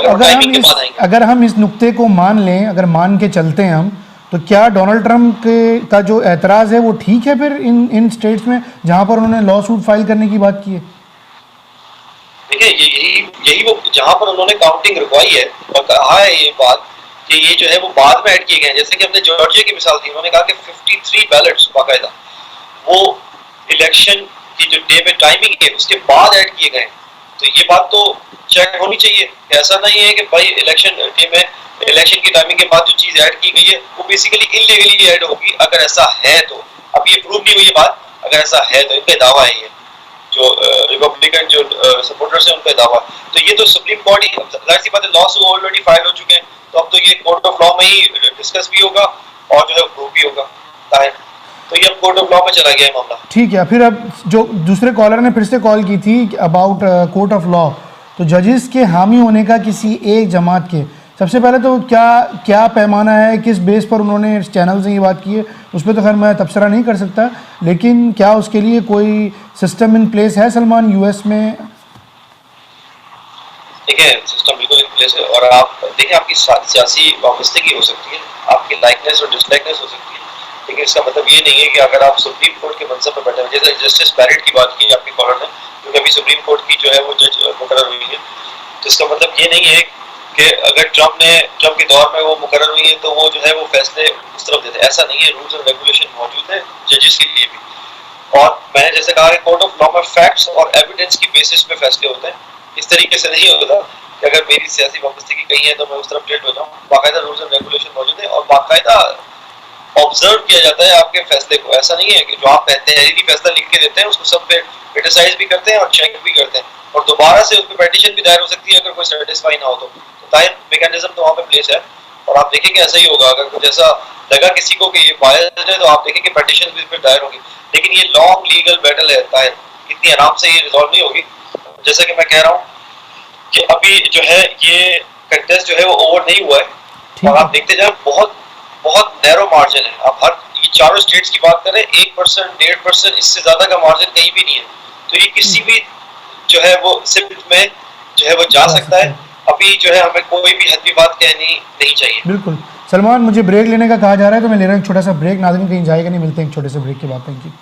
अगर हम इस नुक्ते को मान लें, अगर मान के चलते हैं हम, तो क्या डोनाल्ड ट्रंप का जो एतराज़ है वो ठीक है फिर इन स्टेट्स में जहां पर उन्होंने लॉ सूट फाइल करने की बात की है?
देखिए यही वो जहां पर उन्होंने काउंटिंग रुकवाई है और कहा है ये बात कि ये जो है वो बाद में ऐड किए गए हैं। जैसे कि हमने जॉर्जिया की मिसाल दी, उन्होंने कहा कि 53 बैलेट्स बाकायदा वो इलेक्शन की जो डे में टाइमिंग है उसके बाद ऐड किए गए। तो ये बात तो चेक होनी चाहिए। ऐसा नहीं है कि भाई इलेक्शन डे में इलेक्शन की टाइमिंग के बाद जो चीज ऐड की गई है वो बेसिकली इलीगली ऐड होगी। अगर ऐसा है तो, अब ये प्रूव नहीं हुई ये बात, अगर ऐसा है तो इनका दावा है, ये जो रिपब्लिकन जो सपोर्टर्स हैं उनका दावा। तो ये तो सुप्रीम कोर्ट ही, जाहिर सी बात है, लॉ सूट ऑलरेडी फाइल हो चुके हैं, तो अब तो ये कोर्ट ऑफ लॉ में ही डिस्कस भी होगा और जो है प्रूव भी होगा। तो ये अब कोर्ट ऑफ लॉ में चला गया है मामला।
ठीक है। फिर अब जो दूसरे कॉलर ने फिर से कॉल की थी अबाउट कोर्ट ऑफ लॉ, तो जजेस के हामी होने का किसी एक जमात के, सबसे पहले तो क्या पैमाना है, किस बेस पर उन्होंने इस चैनल से ये बात की है, उस पर तो खैर मैं तबसरा नहीं कर सकता, लेकिन क्या उसके लिए कोई सिस्टम इन प्लेस है सलमान यूएस में?
देखिए सिस्टम बिल्कुल इन प्लेस है, और आप देखिए आपकी सियासी वाबस्तगी हो सकती है, आपकी लाइकनेस और डिसलाइकनेस हो सकती है, लेकिन इसका मतलब ये नहीं है कि अगर आप सुप्रीम कोर्ट के मनसब पर बैठे हैं, जैसे जस्टिस बैरेट की बात की आपके कॉलर ने, क्योंकि अभी सुप्रीम कोर्ट की जो है वो जज मुकर्रर हुई है, तो इसका मतलब ये नहीं है कि अगर ट्रंप के दौर में वो मुकर्रर हुई है तो वो जो है वो फैसले उस तरफ देते हैं। ऐसा नहीं है, रूल्स एंड रेगुलेशन मौजूद है जजेस के लिए भी। और मैंने जैसे कहा कि कोर्ट ऑफ लॉ में फैक्ट्स और एविडेंस की बेसिस पे फैसले होते हैं, इस तरीके से नहीं होता कि अगर मेरी सियासी वाबस्तगी कहीं है तो मैं उस तरफ टिल्ट हो जाऊँ। बाकायदा रूल्स एंड रेगुलेशन मौजूद है और बाकायदा ऑब्जर्व किया जाता है आपके फैसले को। ऐसा नहीं है कि जो आप कहते हैं यदि फैसला लिख के देते हैं उसको सब पे क्रिटिसाइज भी करते हैं और चेक भी करते हैं, और दोबारा से उस पर पेटिशन भी दायर हो सकती है अगर कोई सेटिस्फाई ना हो तो दायर मैकेनिज्म तो वहाँ पे प्लेस है। और आप देखेंगे ऐसा ही होगा, अगर कुछ ऐसा लगा किसी को कि ये बायस्ड है तो आप देखेंगे पेटिशन भी फिर दायर होगी। लेकिन ये लॉन्ग लीगल बैटल है ताहिर, इतनी आराम से ये रिजॉल्व नहीं होगी। जैसा कि मैं कह रहा हूँ कि अभी जो है ये कंटेस्ट जो है वो ओवर नहीं हुआ है, और आप देखते जाए बहुत नैरो मार्जिन है। आप हर ये चारों स्टेट्स की बात करें 1%, 1.5%, इससे ज्यादा का मार्जिन कहीं भी नहीं है। तो ये किसी भी जो है वो सिर्फ में जो है वो जा सकता है। अभी जो है हमें कोई भी हद की बात कहनी नहीं चाहिए।
बिल्कुल। सलमान, मुझे ब्रेक लेने का कहा जा रहा है तो मैं ले रहा हूँ एक छोटा सा ब्रेक। नाज़रीन कहीं जाएगा नहीं, मिलते हैं एक छोटे से ब्रेक के बाद। Thank you.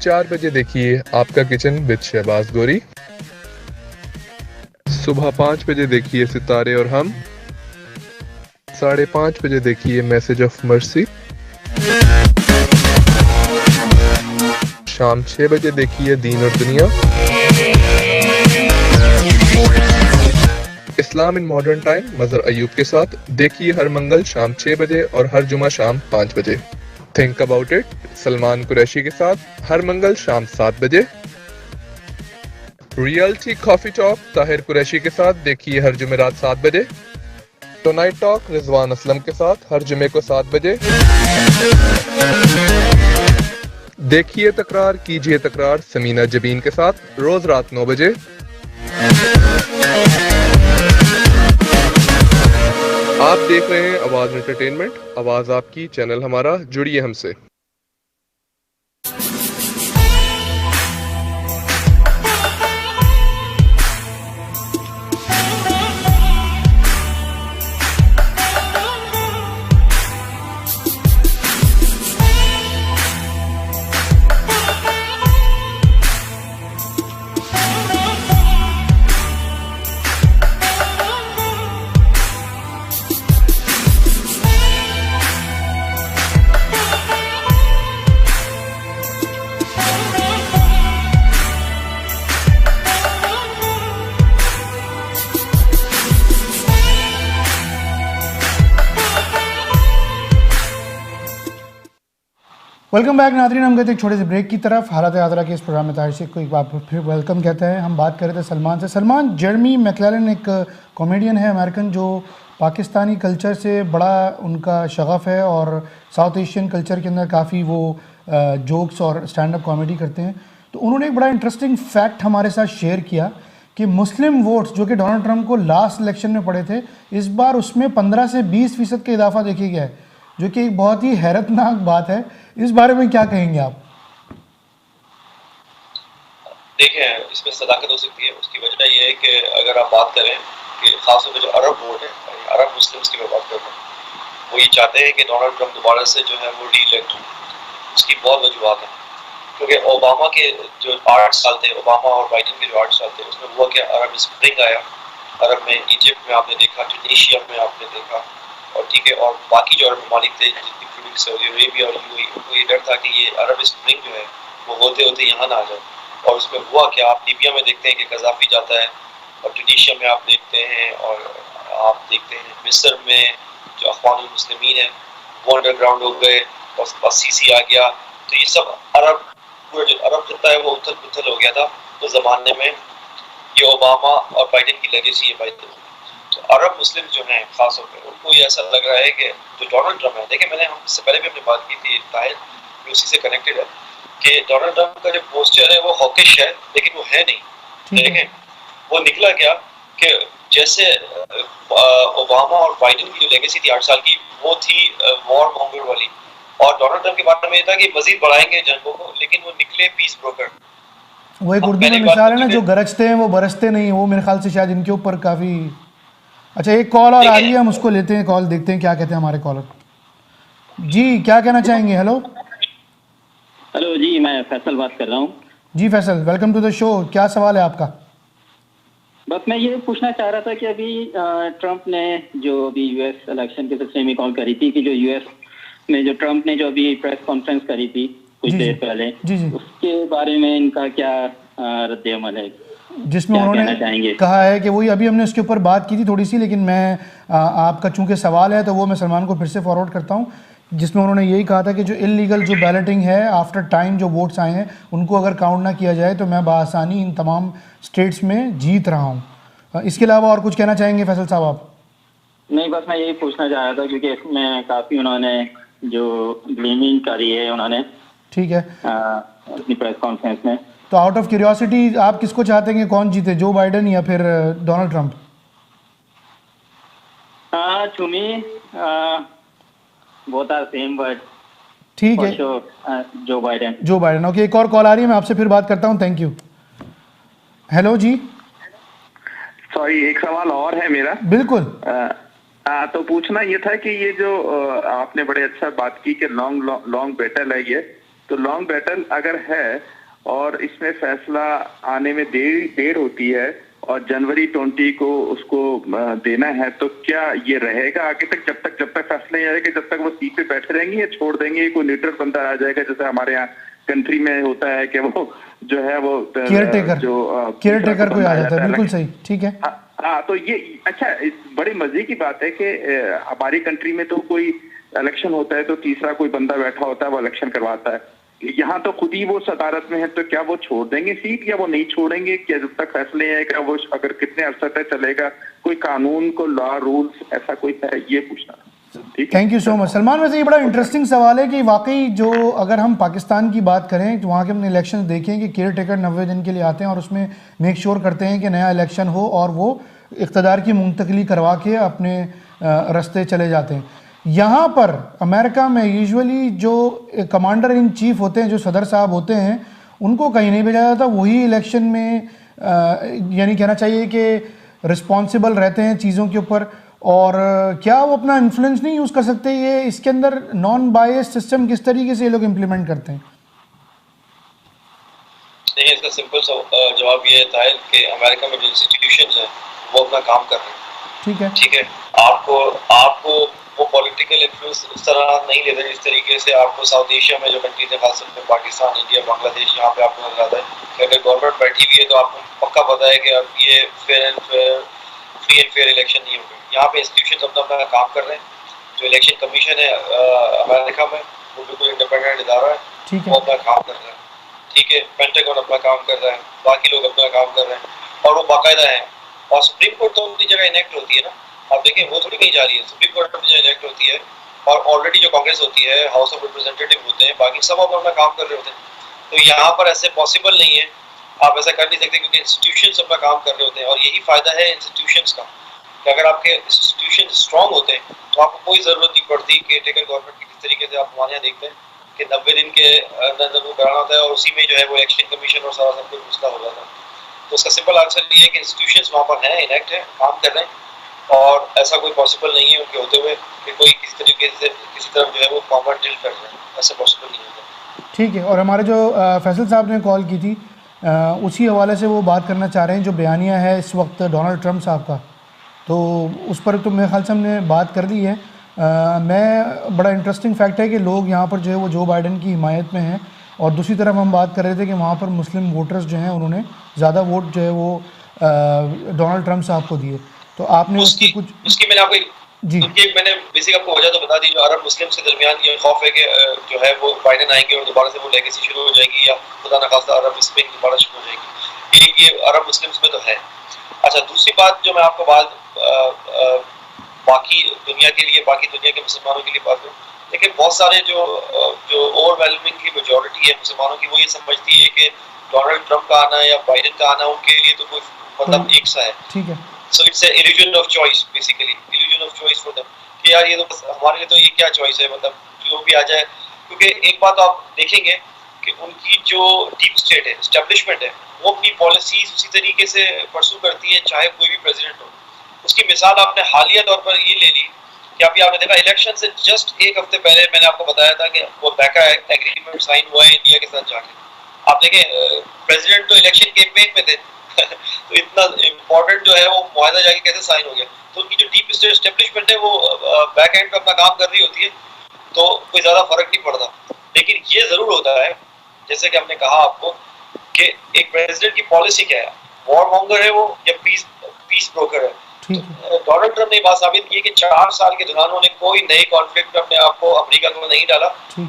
4 बजे देखिए आपका किचन विद शहबाज गोरी। सुबह 5 बजे देखिए सितारे और हम। 5:30 बजे देखिए मैसेज ऑफ मर्सी। शाम 6 बजे देखिए दीन और दुनिया। इस्लाम इन मॉडर्न टाइम मजहर अयूब के साथ देखिए हर मंगल शाम 6 बजे और हर जुमा शाम 5 बजे। Think about it Salman Qureshi के साथ हर मंगल शाम 7 बजे। Reality coffee talk Tahir Qureshi के साथ देखिए हर जुमेरात 7 बजे। टुनाइट टॉक रिजवान असलम के साथ हर जुमे को 7 बजे। देखिए तकरार कीजिए तकरार समीना जबीन के साथ रोज रात 9 बजे। आप देख रहे हैं आवाज एंटरटेनमेंट, आवाज आपकी, चैनल हमारा, जुड़िए हमसे।
वेलकम बैक नाज़रीन। हम गए थे एक छोटे से ब्रेक की तरफ। हालात हाज़रा के इस प्रोग्राम में ताहिर शेख को एक बार फिर वेलकम कहते हैं। हम बात कर रहे थे सलमान से। सलमान, जेरमी मैकलेलन एक कॉमेडियन है अमेरिकन, जो पाकिस्तानी कल्चर से बड़ा उनका शगफ़ है और साउथ एशियन कल्चर के अंदर काफ़ी वो जोक्स और स्टैंड अप कॉमेडी करते हैं। तो उन्होंने एक बड़ा इंटरेस्टिंग फैक्ट हमारे साथ शेयर किया कि मुस्लिम वोट्स जो कि डोनाल्ड ट्रंप को लास्ट इलेक्शन में पड़े थे, इस बार उसमें 15 से 20% का इजाफा देखा गया है, जो कि एक बहुत ही हैरतनाक बात है। इस बारे में क्या कहेंगे आप?
देखें, इसमें सदाकत हो सकती है। उसकी वजह यह है कि अगर आप बात करें कि खासतौर पर जो अरब वोट है, अरब मुस्लिम्स की मैं बात कर रहा हूँ, वो ये चाहते हैं कि डोनाल्ड ट्रंप दोबारा से जो है वो री इलेक्ट हो। उसकी बहुत वजूहत है, क्योंकि ओबामा के जो 8 साल थे, ओबामा और बाइडेन के जो 8 साल थे, उसमें हुआ क्या, अरब स्प्रिंग आया। अरब में इजिप्ट में आपने देखा, ट्यूनीशिया में आपने देखा, और ठीक है, और बाकी जो अरब ममालिक थे इंक्लूडिंग सऊदी अरेबिया और यूएई, उनको ये डर था कि ये अरब स्प्रिंग जो है वो होते होते यहाँ ना आ जाए। और उसमें हुआ क्या, आप लीबिया में देखते हैं कि गद्दाफी जाता है, और ट्यूनीशिया में आप देखते हैं, और आप देखते हैं मिस्र में जो अखवानुल मुस्लिमीन है वो अंडरग्राउंड हो गए, और उसके बाद सीसी आ गया। तो ये सब अरब, पूरा जो अरब खत्ता है वो उथल पुथल हो गया था उस ज़माने में। ये ओबामा और बाइडेन की लेगेसी है। बाइडेन तो अरब मुस्लिम जो हैं खास तौर पर, उनको ये ऐसा लग रहा है कि जो डोनाल्ड ट्रंप है, देखिए मैंने इससे पहले भी अपनी बात की थी, ताहिर उसी से कनेक्टेड है कि डोनाल्ड ट्रंप का जो पोस्टर है वो हॉकिश है, लेकिन वो है नहीं। देखें वो निकला क्या कि जैसे ओबामा और बाइडेन की जो लेगेसी थी 8 साल की, वो थी वॉर मॉन्गर वाली, और डोनाल्ड ट्रंप के बारे में ये था कि मजीद बढ़ाएंगे जंगों को, लेकिन वो निकले पीस ब्रोकर।
वो एक उर्दू में मिसाल है ना, जो गरजते हैं वो बरसते नहीं। वो मेरे ख्याल से शायद इनके ऊपर काफ़ी अच्छा। एक कॉल और आ रही है, हम उसको लेते हैं, कॉल देखते हैं क्या कहते हैं हमारे कॉलर। जी, क्या कहना चाहेंगे? हेलो
हेलो जी, मैं फैसल बात कर रहा हूँ।
जी Faisal, welcome to the show. क्या सवाल है आपका?
बस मैं ये पूछना चाह रहा था कि अभी ट्रंप ने जो अभी यूएस इलेक्शन के सिलसिले में कॉल करी थी, कि जो यूएस में जो ट्रंप ने जो अभी प्रेस कॉन्फ्रेंस करी थी कुछ देर पहले, उसके बारे में इनका क्या रद्द अमल है,
जिसमें उन्होंने कहा है कि वही अभी हमने उसके ऊपर बात की थी थोड़ी सी, लेकिन मैं आपका चूंकि सवाल है तो वो मैं सलमान को फिर से फॉरवर्ड करता हूँ, जिसमें उन्होंने यही कहा था कि जो इलीगल जो बैलेटिंग है आफ्टर टाइम जो वोट्स आए हैं उनको अगर काउंट ना किया जाए तो मैं बआसानी इन तमाम स्टेट्स में जीत रहा हूँ। इसके अलावा और कुछ कहना चाहेंगे फैसल साहब आप?
नहीं, बस मैं यही पूछना चाह रहा था क्योंकि इसमें काफ़ी उन्होंने जो ब्लेमिंग करी है उन्होंने, ठीक है, अपनी प्रेस कॉन्फ्रेंस में।
तो आउट ऑफ क्यूरियोसिटी आप किसको चाहते हैं कि कौन जीते, जो बाइडेन या फिर Donald Trump?
To me both are same, but
ठीक है,
Joe Biden.
Joe Biden. Okay, एक और कॉल आ रही है, मैं आपसे फिर बात करता हूँ। Thank you. Hello ji.
Sorry, एक सवाल और है मेरा।
बिल्कुल।
तो पूछना ये था कि ये जो आपने बड़े अच्छा बात की कि लॉन्ग बैटल है ये, तो लॉन्ग बैटल अगर है और इसमें फैसला आने में देर होती है और जनवरी 20 को उसको देना है, तो क्या ये रहेगा आगे तक, जब तक फैसला नहीं आएगा, जब तक वो सीट पे बैठे रहेंगे या छोड़ देंगे, कोई न्यूट्रल बंदा आ जाएगा जैसे हमारे यहाँ कंट्री में होता है कि वो जो है वो
केयर टेकर कोई आ जाता है? बिल्कुल सही, ठीक है।
हाँ, तो ये अच्छा बड़े मजे की बात है कि हमारी कंट्री में तो कोई इलेक्शन होता है तो तीसरा कोई बंदा बैठा होता है, वो इलेक्शन करवाता है। यहाँ तो खुद ही वो सदारत में है, तो क्या वो छोड़ देंगे सीट या वो नहीं छोड़ेंगे? क्या जब तक फैसले आएगा वो अगर कितने अरसे तक चलेगा, कोई कानून को लॉ रूल्स ऐसा कोई है, ये पूछना।
Thank you so much Salman. वैसे ये बड़ा इंटरेस्टिंग सवाल है कि वाकई जो अगर हम पाकिस्तान की बात करें तो वहाँ के हमने इलेक्शन देखें कि केयर टेकर 90 दिन के लिए आते हैं और उसमें मेक श्योर करते हैं कि नया इलेक्शन हो और वो इक़्तिदार की मुंतकली करवा के अपने रास्ते चले जाते हैं। यहाँ पर अमेरिका में यूजुअली जो कमांडर इन चीफ होते हैं, जो सदर साहब होते हैं, उनको कहीं नहीं भेजा जाता, वही इलेक्शन में यानी कहना चाहिए कि रिस्पॉन्सिबल रहते हैं चीज़ों के ऊपर। और क्या वो अपना इन्फ्लुएंस नहीं यूज़ कर सकते? ये इसके अंदर नॉन बायस सिस्टम किस तरीके से ये लोग इम्प्लीमेंट करते हैं?
नहीं, इसका सिंपल जवाब ये था कि अमेरिका में जो इंस्टीट्यूशंस हैं वो अपना काम कर रहे हैं। ठीक है। आपको वो पॉलिटिकल इन्फ्लुएंस उस तरह नहीं लेते जिस तरीके से आपको साउथ एशिया में जो कंट्रीज है, खासतौर पर पाकिस्तान, इंडिया, बांग्लादेश, यहाँ पे आपको नजर आता है कि अगर गवर्नमेंट बैठी हुई है तो आपको पक्का पता है कि अब ये फ्री एंड फेयर इलेक्शन नहीं होंगे। यहाँ पे इंस्टीट्यूशंस अपना काम कर रहे हैं। जो इलेक्शन कमीशन है अमेरिका में, वो बिल्कुल इंडिपेंडेंट इदारा है,
ठीक है,
वो अपना काम कर रहा है, ठीक है, पेंटागन अपना काम कर रहा है, बाकी लोग अपना काम कर रहे हैं और वो बाकायदा है। और सुप्रीम कोर्ट तो उनकी जगह इनेक्ट होती है ना, आप देखें वो थोड़ी कहीं जा रही है, सुप्रीम कोर्ट अपनी जगह इनेक्ट होती है और ऑलरेडी जो कांग्रेस होती है, हाउस ऑफ रिप्रेजेंटेटिव होते हैं, बाकी सब अपना काम कर रहे होते हैं। तो यहाँ पर ऐसे पॉसिबल नहीं है, आप ऐसा कर नहीं सकते क्योंकि इंस्टीट्यूशंस अपना काम कर रहे होते हैं और यही फायदा है इंस्टीट्यूशंस का कि अगर आपके इंस्टीट्यूशन स्ट्रांग होते हैं तो आपको कोई जरूरत नहीं पड़ती कि टेकर गवर्नमेंट की किस तरीके से आप हमारे यहाँ देखते हैं कि 90 दिन के अंदर वो कराना होता है और उसी में जो है वो इलेक्शन कमीशन और सारा सब कुछ मसला हो जाता है। तो उसका सिंपल आंसर ये है कि इंस्टीट्यूशंस वहाँ पर हैं, इनेक्ट है, काम कर रहे हैं और ऐसा कोई पॉसिबल नहीं है उनके होते हुए कि कोई किसी तरीके से किसी तरफ जो है वो पावर टिल्ट कर रहे हैं, ऐसा पॉसिबल नहीं होता।
ठीक है। और हमारे जो फैसल साहब ने कॉल की थी उसी हवाले से वो बात करना चाह रहे हैं, जो बयानिया है इस वक्त डोनाल्ड ट्रंप साहब का, तो उस पर तो मेरे ख्याल से हमने बात कर दी है। मैं बड़ा इंटरेस्टिंग फैक्ट है कि लोग यहाँ पर जो है वो जो बाइडन की हिमायत में हैं और दूसरी तरफ हम बात कर रहे थे कि वहाँ पर मुस्लिम वोटर्स जो हैं उन्होंने ज़्यादा वोट जो है वो डोनाल्ड ट्रंप साहब को दिए। तो आपने उसकी
मैंने आपको
जी
मैंने बेसिक आपको वजह तो बता दी, जो अरब मुस्लिम के दरमियान ये खौफ है कि जो है वो बाइडन आएंगे और दोबारा से वो लेगेसी शुरू हो जाएगी या खुदा न खास्ता अरब स्प्रिंग दोबारा शुरू हो जाएगी, ये अरब मुस्लिम्स में तो है। अच्छा, दूसरी बात जो मैं आपको बाकी दुनिया के लिए, बाकी दुनिया के मुसलमानों के लिए बात करूँ, लेकिन बहुत सारे जो ओवरवेलमिंगली मेजॉरिटी है मुसलमानों की, वो ये समझती है कि डोनाल्ड ट्रंप का आना या बाइडन का आना उनके लिए तो कोई मतलब एक सा है।
ठीक है,
so it's an illusion of choice, basically illusion of choice for them कि यार ये तो बस हमारे लिए तो ये क्या चॉइस है, मतलब जो भी आ जाए। क्योंकि एक बात आप देखेंगे कि उनकी जो डीप स्टेट है, एस्टेब्लिशमेंट है, वो अपनी पॉलिसीज उसी तरीके से परसू करती है चाहे कोई भी प्रेसिडेंट हो। उसकी मिसाल आपने हालिया तौर पर ये ले ली कि अभी आपने देखा इलेक्शन से जस्ट एक हफ्ते पहले मैंने आपको बताया था कि वो बैका एग्रीमेंट साइन हुआ है इंडिया के साथ जाके। आप देखें प्रेसिडेंट तो इलेक्शन कैंपेन में थे तो इतना इम्पोर्टेंट जो है वो मुआहदा जाके कैसे साइन हो गया। तो उनकी जो डीप स्टेट एस्टेब्लिशमेंट है वो बैक एंड पे अपना काम कर रही होती है, तो कोई ज्यादा फर्क नहीं पड़ता। लेकिन ये जरूर होता है, जैसे कि हमने कहा आपको, कि एक प्रेसिडेंट की पॉलिसी क्या है, वॉर मॉन्गर है वो या पीस ब्रोकर है। डोनाल्ड ट्रंप ने बात साबित की है कि 4 साल के दौरान उन्होंने कोई नई कॉन्फ्लिक्ट अपने आप को अमेरिका को नहीं डाला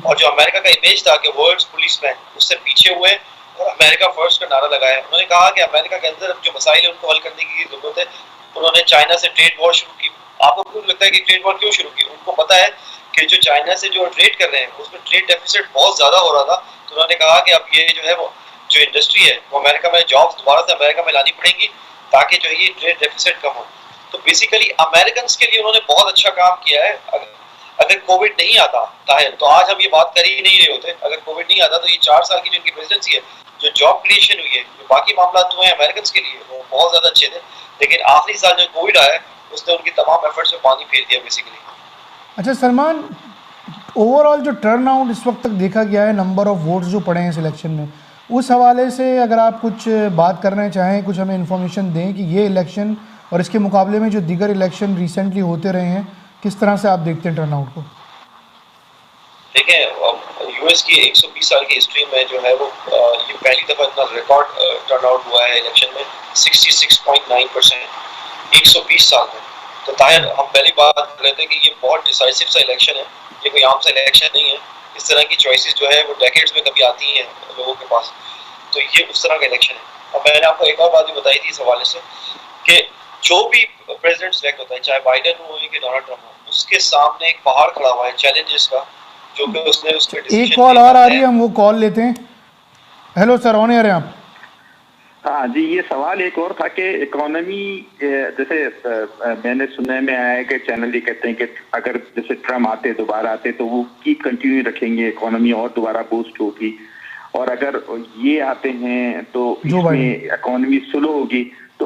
और जो अमेरिका का इमेज था कि वर्ल्ड पुलिसमैन, उससे पीछे हुए और अमेरिका फर्स्ट का नारा लगाया। उन्होंने कहा कि अमेरिका के अंदर जो मसाइल है उनको हल करने की जरूरत है। उन्होंने चाइना से ट्रेड वॉर शुरू की। आपको क्यों लगता है कि ट्रेड वॉर क्यों शुरू की? उनको पता है कि जो चाइना से जो ट्रेड कर रहे हैं उसमें ट्रेड डेफिसिट बहुत ज्यादा हो रहा था। तो उन्होंने कहा कि अब ये जो है वो जो इंडस्ट्री है वो अमेरिका में जॉब्स दोबारा से अमेरिका में लानी पड़ेंगी ताकि जो ये ट्रेड डेफिसिट कम हो। तो बेसिकली अमेरिकन के लिए उन्होंने बहुत अच्छा काम किया है। अगर कोविड नहीं आता तो आज हम ये बात कर ही नहीं रहे होते। अगर कोविड नहीं आता तो ये 4 साल की जो इनकी प्रेसिडेंसी है, जो जॉब क्रिएशन हुई है, जो बाकी मामला हुए हैं अमेरिकन के लिए, वो बहुत ज्यादा अच्छे थे। लेकिन आखिरी साल जो कोविड आया उसने उनकी तमाम एफर्ट्स में पानी फेर दिया बेसिकली।
अच्छा सलमान, ओवरऑल जो टर्न आउट इस वक्त तक देखा गया है, नंबर ऑफ वोट्स जो पड़े हैं इस इलेक्शन में, उस हवाले से अगर आप कुछ बात करना चाहें, कुछ हमें इन्फॉर्मेशन दें कि ये इलेक्शन और इसके मुकाबले में जो दीगर इलेक्शन रिसेंटली होते रहे हैं, किस तरह से आप देखते हैं टर्न आउट को?
देखें, यूएस की 120 साल की हिस्ट्री में जो है वो ये पहली दफा इतना रिकॉर्ड टर्न आउट हुआ है इलेक्शन में, 66.9%, 120 साल में। तो ताहिर हम पहली बात कर रहे थे कि ये बहुत डिसाइसिव सा इलेक्शन है, ये कोई आम सा इलेक्शन नहीं है। इस तरह की चॉइसेस जो है वो डेकेड्स में कभी आती हैं लोगों के पास, तो ये उस तरह का इलेक्शन है। और मैंने आपको एक और बात भी बताई थी इस हवाले से कि जो भी प्रेसिडेंट सिलेक्ट होता है, चाहे बाइडन हो या डोनाल्ड ट्रंप हो, उसके सामने एक पहाड़ खड़ा हुआ है चैलेंजेस का, जो कि उसने उसके
एक कॉल और आ रही है, हम वो कॉल लेते हैं। हेलो सर, ऑन एयर हैं आप?
हाँ जी, ये सवाल एक और था कि इकोनॉमी, जैसे मैंने सुनने में आया है कि चैनल ये कहते हैं कि अगर जैसे ट्रम्प आते दोबारा आते तो वो की कंटिन्यू रखेंगे, इकोनॉमी और दोबारा बूस्ट होगी, और अगर ये आते हैं तो इसमें इकोनॉमी स्लो होगी। तो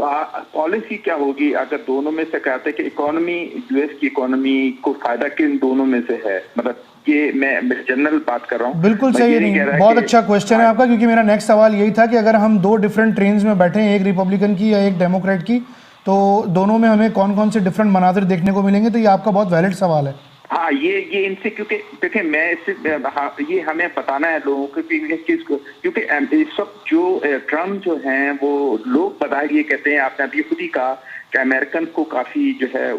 पॉलिसी क्या होगी अगर दोनों में से कहते हैं कि इकोनॉमी, यूएस की इकोनॉमी को फायदा किन दोनों में से है? मतलब ये मैं जनरल बात कर रहा हूँ।
बिल्कुल सही नहीं, बहुत अच्छा क्वेश्चन है आपका, क्योंकि मेरा नेक्स्ट सवाल यही था कि अगर हम 2 डिफरेंट ट्रेन्स में बैठे हैं, एक रिपब्लिकन की या एक डेमोक्रेट की, तो दोनों में हमें कौन कौन से डिफरेंट मनाजिर देखने को मिलेंगे? तो ये आपका बहुत वैलिड सवाल है।
हाँ, ये इनसे, क्योंकि देखिए मैं इससे ये हमें बताना है लोगों को क्योंकि इस वक्त जो ट्रम्प जो हैं वो लोग बताए, ये कहते हैं, आपने अभी खुद ही कहा कि अमेरिकन को काफी जो है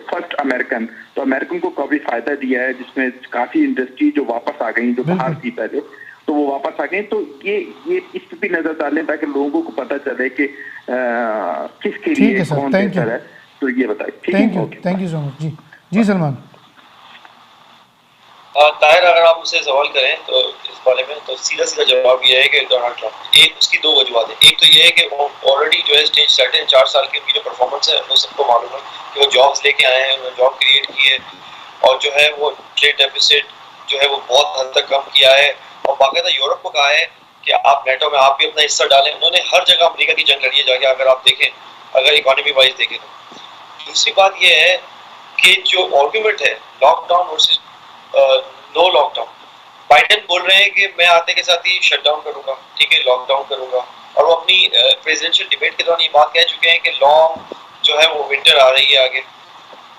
फर्स्ट अमेरिकन, तो अमेरिकन को काफी फायदा दिया है, जिसमें काफी इंडस्ट्री जो वापस आ गई, जो बाहर थी पहले, तो वो वापस आ गए। तो ये इस पर भी नजर डालें ताकि लोगों को पता चले कि किसके लिए कौन बेहतर है। तो ये बताइए।
Thank you so much. जी सलमान।
ताहिर, अगर आप मुझसे सवाल करें तो इस बारे में, तो सीधा जवाब ये है कि डोनाल्ड ट्रंप, एक उसकी दो वजूहत है। एक तो ये है कि वो ऑलरेडी जो है स्टेज सेट है, 4 साल की उनकी जो परफॉर्मेंस है वो सबको मालूम है कि वो जॉब्स लेके आए हैं, उन्होंने जॉब क्रिएट की है, और जो है वो ट्रेड डेफिसिट जो है वो बहुत हद तक कम किया है, और बाकायदा यूरोप को कहा है कि आप नेटो में आप भी अपना हिस्सा डालें। उन्होंने हर जगह अमेरिका की जंग लड़ी है जाके, अगर आप देखें, अगर इकोनॉमी वाइज देखें तो। दूसरी बात ये है कि जो आर्गुमेंट है lockdown versus no lockdown, Biden बोल रहे हैं कि मैं आते के साथ ही शटडाउन करूंगा, ठीक है, लॉकडाउन करूंगा, और वो अपनी प्रेसिडेंशियल डिबेट के दौरान ये बात कह चुके हैं कि लॉन्ग जो है वो विंटर आ रही है, आगे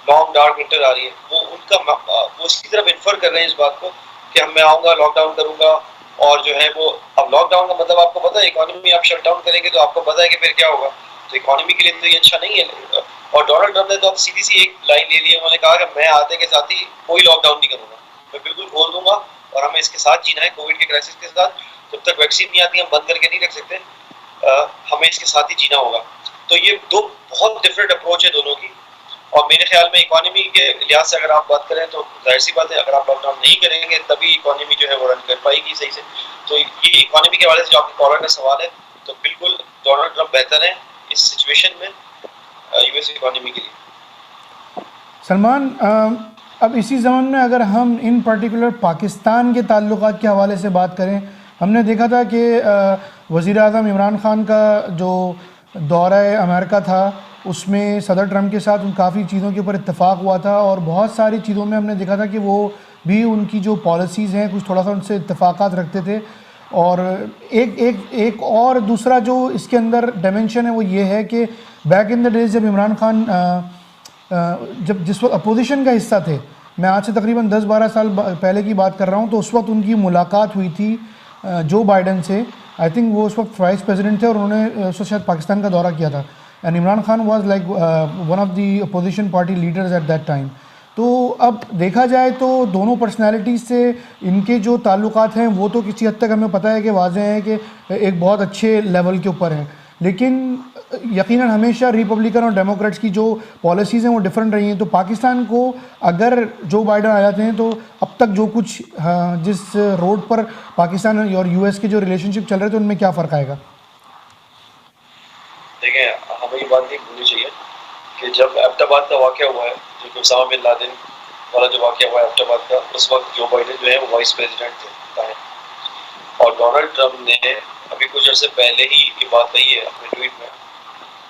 लॉन्ग डार्क विंटर आ रही है। वो उनका वो उसकी तरफ इन्फर कर रहे हैं इस बात को कि मैं आऊंगा, लॉकडाउन करूंगा, और जो है वो, अब लॉकडाउन का मतलब आपको पता है, इकोनॉमी आप शटडाउन करेंगे तो आपको पता है कि फिर क्या होगा, तो इकोनॉमी के लिए तो ये अच्छा नहीं है। और डोनाल्ड ट्रंप ने तो अब सीधी सी एक लाइन ले ली है, उन्होंने कहा कि मैं आते के साथ ही कोई लॉकडाउन नहीं करूंगा, मैं बिल्कुल खोल दूंगा, और हमें इसके साथ जीना है, कोविड के क्राइसिस के साथ। जब तक वैक्सीन नहीं आती हम बंद करके नहीं रख सकते, हमें इसके साथ ही जीना होगा। तो ये दो बहुत डिफरेंट अप्रोच है दोनों की, और मेरे ख्याल में इकोनॉमी के लिहाज से अगर आप बात करें तो जाहिर सी बात है, अगर आप लॉकडाउन नहीं करेंगे तभी इकोनॉमी जो है वो रन कर पाएगी सही से। तो ये इकोनॉमी के हवाले से जो आपके कॉलर का सवाल है, तो बिल्कुल डोनाल्ड ट्रंप बेहतर है इस सिचुएशन में यूएस इकोनॉमी के लिए।
सलमान, अब इसी ज़माने में अगर हम इन पर्टिकुलर पाकिस्तान के ताल्लुकात के हवाले से बात करें, हमने देखा था कि वज़ीर आज़म इमरान ख़ान का जो दौरा अमेरिका था उसमें सदर ट्रंप के साथ काफ़ी चीज़ों के ऊपर इत्तेफाक हुआ था, और बहुत सारी चीज़ों में हमने देखा था कि वो भी उनकी जो पॉलिसीज़ हैं कुछ थोड़ा सा उनसे इत्तेफाकात रखते थे। और एक और दूसरा जो इसके अंदर डायमेंशन है वो ये है कि बैक इन द डेज जब इमरान ख़ान जब जिस वक्त अपोजिशन का हिस्सा थे, मैं आज से तकरीबन 10-12 साल पहले की बात कर रहा हूँ, तो उस वक्त उनकी मुलाकात हुई थी जो बाइडन से। आई थिंक वो उस वक्त वाइस प्रेसिडेंट थे और उन्होंने उस वक्त शायद पाकिस्तान का दौरा किया था, and Imran Khan was like one of the opposition party leaders at that time. तो अब देखा जाए तो दोनों पर्सनैलिटीज़ से इनके जो ताल्लुकात हैं वो तो किसी हद तक हमें पता है कि वाज़ेह है कि एक बहुत अच्छे लेवल के ऊपर हैं, लेकिन यकीनन हमेशा रिपब्लिकन और डेमोक्रेट्स की जो पॉलिसीज़ हैं वो डिफरेंट रही हैं। तो पाकिस्तान को अगर जो बाइडन आ जाते हैं तो अब तक जो कुछ जिस रोड पर पाकिस्तान और यूएस के जो रिलेशनशिप चल रहे थे उनमें क्या फ़र्क आएगा?
देखिए, हमें ये बात नहीं भूलनी चाहिए कि जब एबटाबाद का वाक़या हुआ है, जो उसामा बिन लादेन वाला जो वाक़या हुआ है एबटाबाद का, उस वक्त जो बाइडन जो है वो वाइस प्रेसिडेंट थे, और डोनाल्ड ट्रंप ने अभी कुछ अर्से पहले ही ये बात कही है अपने ट्वीट में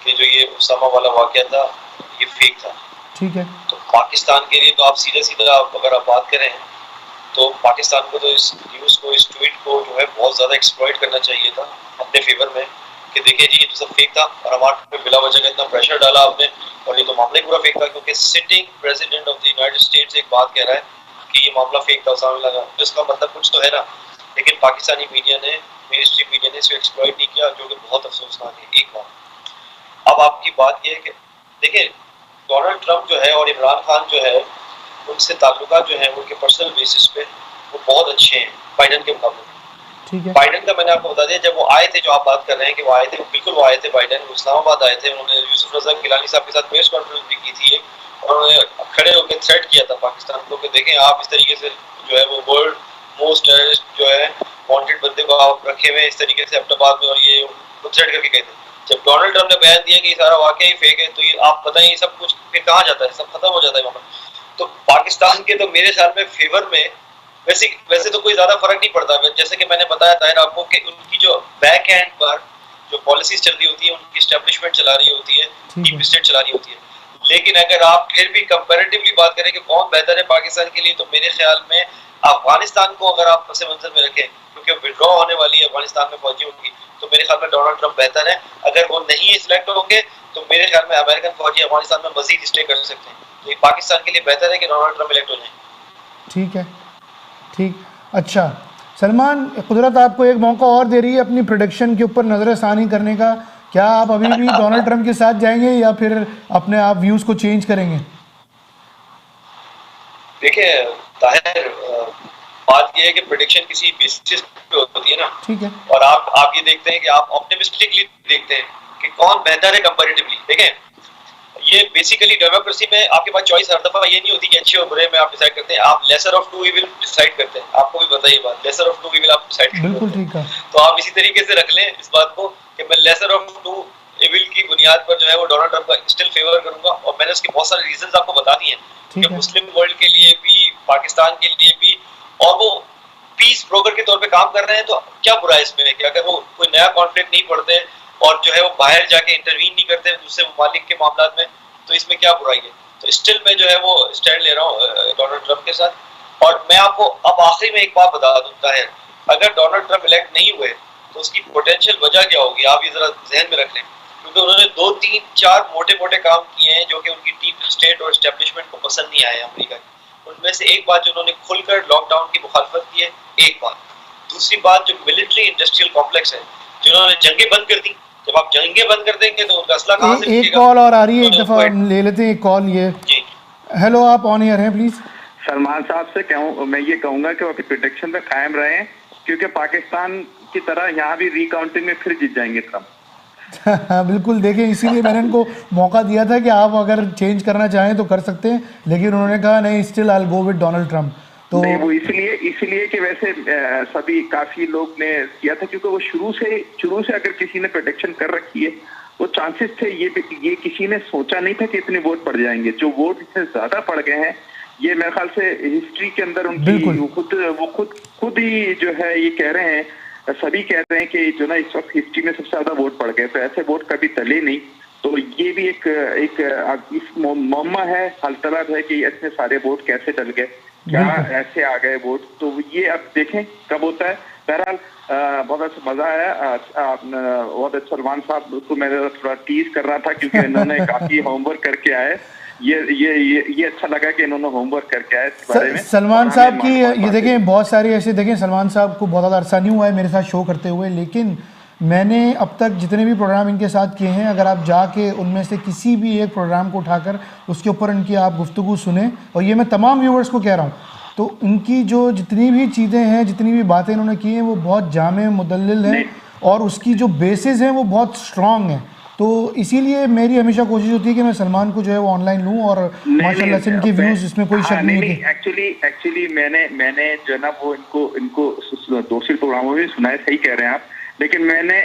कि जो ये उसामा वाला वाक़या था ये फेक था।
ठीक है।
तो पाकिस्तान के लिए तो आप सीधा अगर आप बात करें तो पाकिस्तान को तो इस न्यूज़ को, इस ट्वीट को जो है बहुत ज़्यादा एक्सप्लॉइट करना चाहिए था अपने फेवर में, कि देखिए जी ये तो सब फेक था, और हमारे पे बिला वजह का इतना प्रेशर डाला आपने, और ये तो मामला ही पूरा फेक था, क्योंकि sitting president of the United states एक बात कह रहा है कि ये मामला फेक था, उसामा लगा, तो इसका मतलब कुछ तो है ना। लेकिन पाकिस्तानी मीडिया ने, मेनस्ट्रीम मीडिया ने इसको एक्सप्लॉइट नहीं किया, जो कि बहुत अफसोसनाक है। एक बात, अब आपकी बात ये है कि देखिए डोनाल्ड ट्रंप जो है और इमरान खान जो है उनसे ताल्लुकात जो है उनके पर्सनल बेसिस पे वो बहुत अच्छे हैं बाइडन के मुकाबले।
ठीक है।
बाइडन का मैंने आपको बता दिया, जब वो आए थे, जो आप बात कर रहे हैं कि वो आए थे, बिल्कुल वो आए थे, बाइडन इस्लामाबाद आए थे, उन्होंने यूसुफ रजा गिलानी साहब के साथ प्रेस कॉन्फ्रेंस भी की थी, और उन्होंने खड़े होकर थ्रेट किया था पाकिस्तान को कि देखें आप इस तरीके से जो है वो वर्ल्ड मोस्ट टेररिस्ट जो है वांटेड बंदे को आप रखे हुए इस तरीके से एबटाबाद में, और ये वो थ्रेट करके गए थे। जब डोनाल्ड ट्रंप ने बयान दिया कि ये सारा वाकया ही फेक है, तो ये आप बताएं ये सब कुछ फिर कहाँ जाता है, सब खत्म हो जाता है वहाँ पर। तो पाकिस्तान के तो मेरे ख्याल में फेवर में वैसे तो कोई ज्यादा फर्क नहीं पड़ता, जैसे कि मैंने बताया ताहिर आपको कि उनकी जो बैक एंड पर जो पॉलिसीज चल रही होती है, उनकी एस्टेब्लिशमेंट चला रही होती है, डीप स्टेट चला रही होती है। लेकिन अगर आप फिर भी कंपैरेटिवली बात करें कि कौन बेहतर है पाकिस्तान के लिए, तो मेरे ख्याल में अफगानिस्तान को अगर आप पस मंजर में रखें, क्योंकि विड्रॉ होने वाली है अफगानिस्तान में फौजियों की, तो मेरे ख्याल में डोनाल्ड ट्रंप बेहतर है। अगर वो नहीं सिलेक्ट होंगे तो मेरे ख्याल में अमेरिकन फौजी अफगानिस्तान में मजीद स्टे कर सकते हैं, तो ये पाकिस्तान के लिए बेहतर है कि डोनाल्ड ट्रंप इलेक्ट हो जाए।
ठीक है, ठीक। अच्छा सलमान, कुदरत आपको एक मौका और दे रही है अपनी प्रोडिक्शन के ऊपर नज़रसानी करने का क्या आप अभी भी डोनाल्ड ट्रंप के साथ जाएंगे या फिर अपने आप व्यूज को चेंज करेंगे?
देखिए ताहिर, बात ये है कि प्रेडिक्शन किसी बेसिस पे होती है ना,
ठीक है,
और आप ये देखते हैं कि आप ऑप्टिमिस्टिकली देखते हैं कि कौन बेहतर है कंपैरेटिवली। देखें, ये बेसिकली डेमोक्रेसी में आपके पास चॉइस हर दफा ये नहीं होती कि अच्छे और बुरे में आप डिसाइड करते हैं, आप lesser of two evil decide करते हैं। आपको भी पता ही बात, लेसर ऑफ टू इविल आप डिसाइड करते हैं।
बिल्कुल ठीक है।
तो आप इसी तरीके से रख लें इस बात को कि मैं लेसर ऑफ टू इविल की बुनियाद पर जो है वो डोनाल्ड ट्रंप का स्टिल फेवर करूंगा, और मैंने उसके बहुत सारे रीजंस आपको बता दिए हैं कि मुस्लिम वर्ल्ड के लिए भी, पाकिस्तान के लिए भी, और वो पीस ब्रोकर के तौर पे काम कर रहे हैं। तो क्या बुरा है इसमें कि अगर वो कोई नया कॉन्फ्लिक्ट नहीं पढ़ते और जो है वो बाहर जाके इंटरवीन नहीं करते दूसरे ममालिक के मामला में, तो इसमें क्या बुराई है? तो स्टिल मैं जो है वो स्टैंड ले रहा हूँ डोनाल्ड ट्रंप के साथ। और मैं आपको अब आखिरी में एक बात बता दूंगा है, अगर डोनाल्ड ट्रंप इलेक्ट नहीं हुए तो उसकी पोटेंशियल वजह क्या होगी, आप ये जरा जहन में रख लें, क्योंकि उन्होंने 2, 3, 4 मोटे काम किए हैं जो कि उनकी डीप स्टेट और एस्टेब्लिशमेंट को पसंद नहीं आए अमेरिका की। उनमें से एक बात जो उन्होंने खुलकर लॉकडाउन की मुखालफत की है, एक बात। दूसरी बात जो मिलिट्री इंडस्ट्रियल कॉम्प्लेक्स है, जिन्होंने जंगें बंद कर दी। जब आप जंगें बंद कर देंगे तो उनका असला कहां से
एक कॉल और आ रही है, एक दफा ले लेते हैं एक कॉल। ये हेलो, आप ऑन एयर हैं प्लीज।
सलमान साहब से कहूँ, मैं ये कहूंगा कि वो अपनी प्रेडिक्शन पे कायम रहे, क्योंकि पाकिस्तान की तरह यहाँ भी रिकाउंटिंग में फिर जीत जाएंगे ट्रम्प।
बिल्कुल, देखें इसीलिए मैंने उनको मौका दिया था कि आप अगर चेंज करना चाहें तो कर सकते हैं, लेकिन उन्होंने कहा नहीं, still I will go with Donald Trump. तो
नहीं, वो इसलिए कि वैसे सभी काफी लोग ने किया था, क्योंकि वो शुरू से अगर किसी ने प्रेडिक्शन कर रखी है, वो चांसेस थे, ये किसी ने सोचा नहीं था कि इतने वोट पड़ जाएंगे। जो वोट इतने ज्यादा पड़ गए हैं, ये मेरे ख्याल से हिस्ट्री के अंदर उनकी खुद ही जो है ये कह रहे हैं, सभी कह रहे हैं कि जो ना इस वक्त हिस्ट्री में सबसे ज्यादा वोट पड़ गए, तो ऐसे वोट कभी टले नहीं। तो ये भी एक मुअम्मा है, हलतलब है कि इतने सारे वोट कैसे टल गए, क्या ऐसे आ गए वोट। तो ये अब देखें कब होता है। बहरहाल बहुत अच्छा मजा आया, बहुत अच्छा। सलमान साहब को मैं थोड़ा टीज कर रहा था क्योंकि इन्होंने काफी होमवर्क करके आए। ये अच्छा लगा कि इन्होंने होमवर्क करके आए इस बारे में।
सलमान साहब की ये देखें, बहुत सारे ऐसे देखें, सलमान साहब को बहुत ज़्यादा अरसा नहीं हुआ है मेरे साथ शो करते हुए, लेकिन मैंने अब तक जितने भी प्रोग्राम इनके साथ किए हैं, अगर आप जाके उनमें से किसी भी एक प्रोग्राम को उठाकर उसके ऊपर इनकी आप गुफ्तगू सुने, और ये मैं तमाम व्यूवर्स को कह रहा हूँ, तो इनकी जो जितनी भी चीज़ें हैं, जितनी भी बातें इन्होंने की हैं, वो बहुत जामे मुदल्लिल हैं, और उसकी जो बेसिस हैं वो बहुत स्ट्रॉन्ग हैं। तो इसीलिए मेरी हमेशा कोशिश होती है कि मैं सलमान को जो है वो ऑनलाइन लूँ, और माशाल्लाह से इनके व्यूज़, इसमें कोई शक नहीं है।
एक्चुअली मैंने जो ना वो इनको दूसरे प्रोग्रामों में सुना है, सही कह रहे हैं आप, लेकिन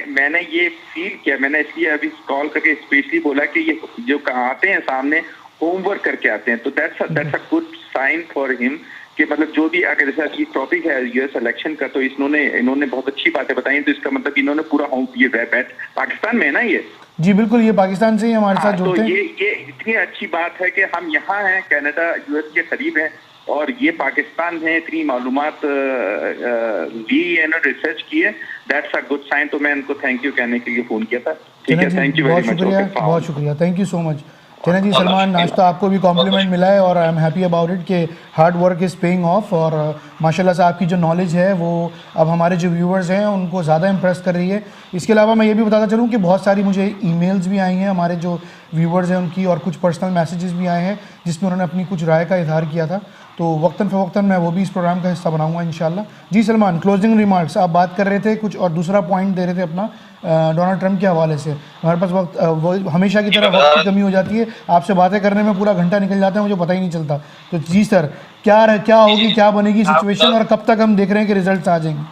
मैंने ये फील किया, मैंने इसलिए अभी कॉल करके स्पेशली बोला कि ये जो आते हैं सामने होमवर्क करके आते हैं, तो that's a good sign for him कि मतलब जो भी अगर जैसा ये टॉपिक है यूएस इलेक्शन का, तो इन्होंने बहुत अच्छी बातें बताई। तो इसका मतलब इन्होंने पूरा ये बैठ पाकिस्तान में है ना, ये
जी बिल्कुल, ये पाकिस्तान से ही हमारे साथ जुड़ते हैं।
तो ये इतनी अच्छी बात है कि हम यहाँ हैं, कनाडा यूएस के करीब है, और ये पाकिस्तान है, इतनी मालूमात ली है ना, रिसर्च की है, दैट्स अ गुड साइन। तो मैं इनको थैंक यू कहने के लिए फोन किया था। ठीक है, थैंक यू वेरी मच,
बहुत शुक्रिया, थैंक यू सो मच। चलें जी सलमान, आज तो आपको भी कॉम्प्लीमेंट मिला है, और I am happy about it कि hard work is paying off, और माशाल्लाह से आपकी जो नॉलेज है वो अब हमारे जो व्यूवर्स हैं उनको ज़्यादा इम्प्रेस कर रही है। इसके अलावा मैं ये भी बताता चलूँ कि बहुत सारी मुझे ईमेल्स भी आई हैं हमारे जो व्यूवर्स हैं उनकी, और कुछ पर्सनल मैसेजेस भी आए हैं जिसमें उन्होंने अपनी कुछ राय का इजहार किया था, तो वक्तन फ़वक्तन मैं वो भी इस प्रोग्राम का हिस्सा बनाऊंगा इंशाल्लाह। जी सलमान, क्लोजिंग रिमार्क्स आप बात कर रहे थे कुछ, और दूसरा पॉइंट दे रहे थे अपना डोनाल्ड ट्रंप के हवाले से। हमारे पास वक्त वो हमेशा की तरह वक्त की कमी हो जाती है, आपसे बातें करने में पूरा घंटा निकल जाता है, मुझे पता ही नहीं चलता। तो जी सर, क्या होगी, क्या बनेगी सिचुएशन, और कब तक हम देख रहे हैं कि रिजल्ट आ जाएंगे?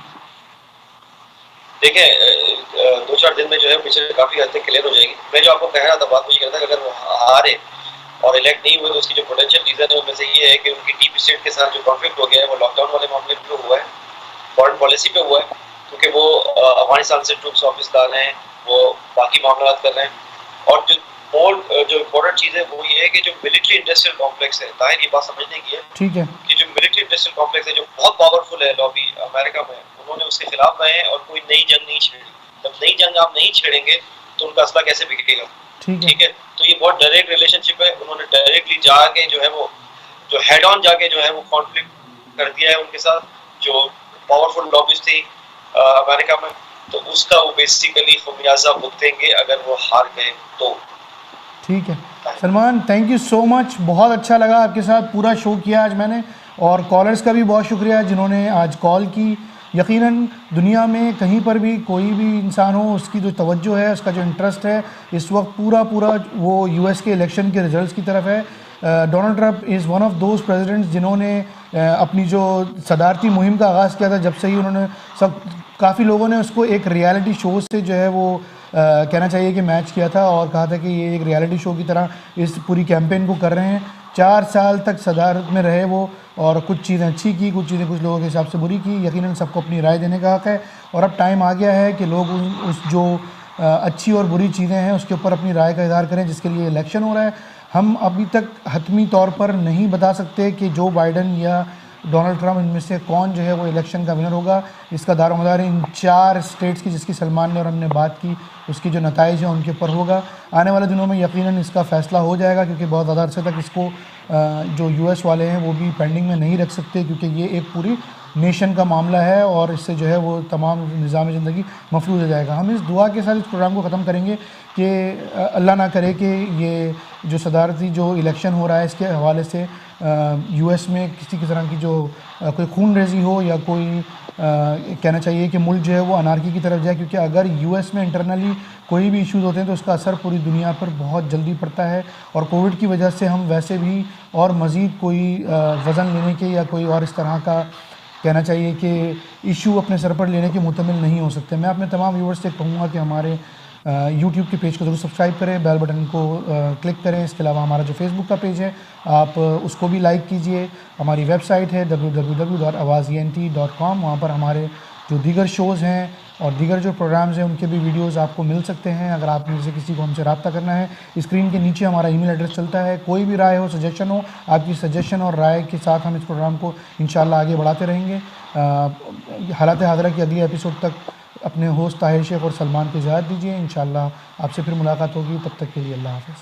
देखिए 2-4 दिन में जो है पिछले काफी हद तक क्लियर हो जाएगी। मैं जो आपको कह रहा था, बात मुझे कहता अगर वो हारे और इलेक्ट नहीं हुए तो उसकी जो पोटेंशियल रीजन है उनमें से ये है कि उनकी डीप स्टेट के साथ जो कॉन्फ्लिक्ट हो गया है वो लॉकडाउन वाले मामले पे हुआ है, फॉरेन पॉलिसी पे हुआ है, क्योंकि वो अफगानिस्तान से ट्रूप्स वापस ला रहे हैं, वो बाकी मामला कर रहे हैं। और जो इम्पोर्टेंट चीज़ है वो ये है कि जो मिलिट्री इंडस्ट्रियल कॉम्प्लेक्स है, ताहिर ये बात समझने की है,
ठीक है,
कि जो मिलिट्री इंडस्ट्रियल कॉम्प्लेक्स है जो बहुत पावरफुल है लॉबी अमेरिका में, उन्होंने उसके खिलाफ रहे हैं और कोई नई जंग नहीं छेड़ी। जब नई जंग आप नहीं छेड़ेंगे तो उनका असला कैसे बिकेगा? ठीक है, तो ये बहुत डायरेक्ट रिलेशनशिप है। उन्होंने डायरेक्टली जाके जो है वो जो हेड ऑन जाके जो है वो कॉन्फ्लिक्ट कर दिया है उनके साथ, जो पावरफुल लॉबीज थी अमेरिका में। तो उसका वो बेसिकली खमियाजा भुगतेंगे अगर वो हार गए तो।
ठीक है Salman, thank you so much, बहुत अच्छा लगा आपके साथ पूरा शो किया आज मैंने, और कॉलर्स का भी बहुत शुक्रिया जिन्होंने आज कॉल की। यकीनन दुनिया में कहीं पर भी कोई भी इंसान हो, उसकी जो तवज्जो है, उसका जो इंटरेस्ट है इस वक्त पूरा वो यूएस के इलेक्शन के रिजल्ट्स की तरफ है। Donald Trump is one of those presidents जिन्होंने अपनी जो सदारती मुहिम का आगाज़ किया था, जब से ही उन्होंने काफ़ी लोगों ने उसको एक रियलिटी शो से जो है वो कहना चाहिए कि मैच किया था, और कहा था कि ये एक रियलिटी शो की तरह इस पूरी कैंपेन को कर रहे हैं। 4 साल तक सदारत में रहे वो, और कुछ चीज़ें अच्छी की, कुछ चीज़ें कुछ लोगों के हिसाब से बुरी की। यकीनन सबको अपनी राय देने का हक़ है, और अब टाइम आ गया है कि लोग उस जो अच्छी और बुरी चीज़ें हैं उसके ऊपर अपनी राय का इज़हार करें, जिसके लिए इलेक्शन हो रहा है। हम अभी तक हतमी तौर पर नहीं बता सकते कि जो बाइडन या डोनाल्ड ट्रंप इनमें से कौन जो है वो इलेक्शन का विनर होगा। इसका दारोमदार इन 4 स्टेट्स की जिसकी सलमान ने और हमने बात की, उसकी जो नताइज हैं उनके ऊपर होगा। आने वाले दिनों में यकीनन इसका फ़ैसला हो जाएगा, क्योंकि बहुत ज़्यादा अरसे तक इसको जो यूएस वाले हैं वो भी पेंडिंग में नहीं रख सकते, क्योंकि ये एक पूरी नेशन का मामला है और इससे जो है वो तमाम निज़ाम ज़िंदगी मफलूज हो जाएगा। हम इस दुआ के साथ इस प्रोग्राम को ख़त्म करेंगे कि अल्लाह ना करे कि ये जो सदारती जो इलेक्शन हो रहा है इसके हवाले से यूएस में किसी की तरह की जो कोई खून रेजी हो, या कोई कहना चाहिए कि मुल्क जो है वो अनारकी की तरफ जाए, क्योंकि अगर यूएस में इंटरनली कोई भी इश्यूज़ होते हैं तो उसका असर पूरी दुनिया पर बहुत जल्दी पड़ता है। और कोविड की वजह से हम वैसे भी और मज़ीद कोई वज़न लेने के या कोई और इस तरह का कहना चाहिए कि इशू अपने सर पर लेने के मुतमिल नहीं हो सकते। मैं अपने तमाम व्यूवर्स से कहूँगा कि हमारे यूट्यूब के पेज को ज़रूर सब्सक्राइब करें, बेल बटन को क्लिक करें। इसके अलावा हमारा जो फेसबुक का पेज है आप उसको भी लाइक कीजिए। हमारी वेबसाइट है www.awazent.com, वहाँ पर हमारे जो दीगर शोज़ हैं और दीगर जो प्रोग्राम्स हैं उनके भी वीडियोस आपको मिल सकते हैं। अगर आप में से किसी को हमसे रब्ता करना है, स्क्रीन के नीचे हमारा ईमेल एड्रेस चलता है। कोई भी राय हो, सजेशन हो, आपकी सजेशन और राय के साथ हम इस प्रोग्राम को इंशाल्लाह आगे बढ़ाते रहेंगे। हालात हाज़िरा की अगली एपिसोड तक अपने होस्ट ताहिर शेख और सलमान को इजाज़त दीजिए। इंशाल्लाह आपसे फिर मुलाकात होगी, तब तक के लिए अल्लाह हाफ़िज़।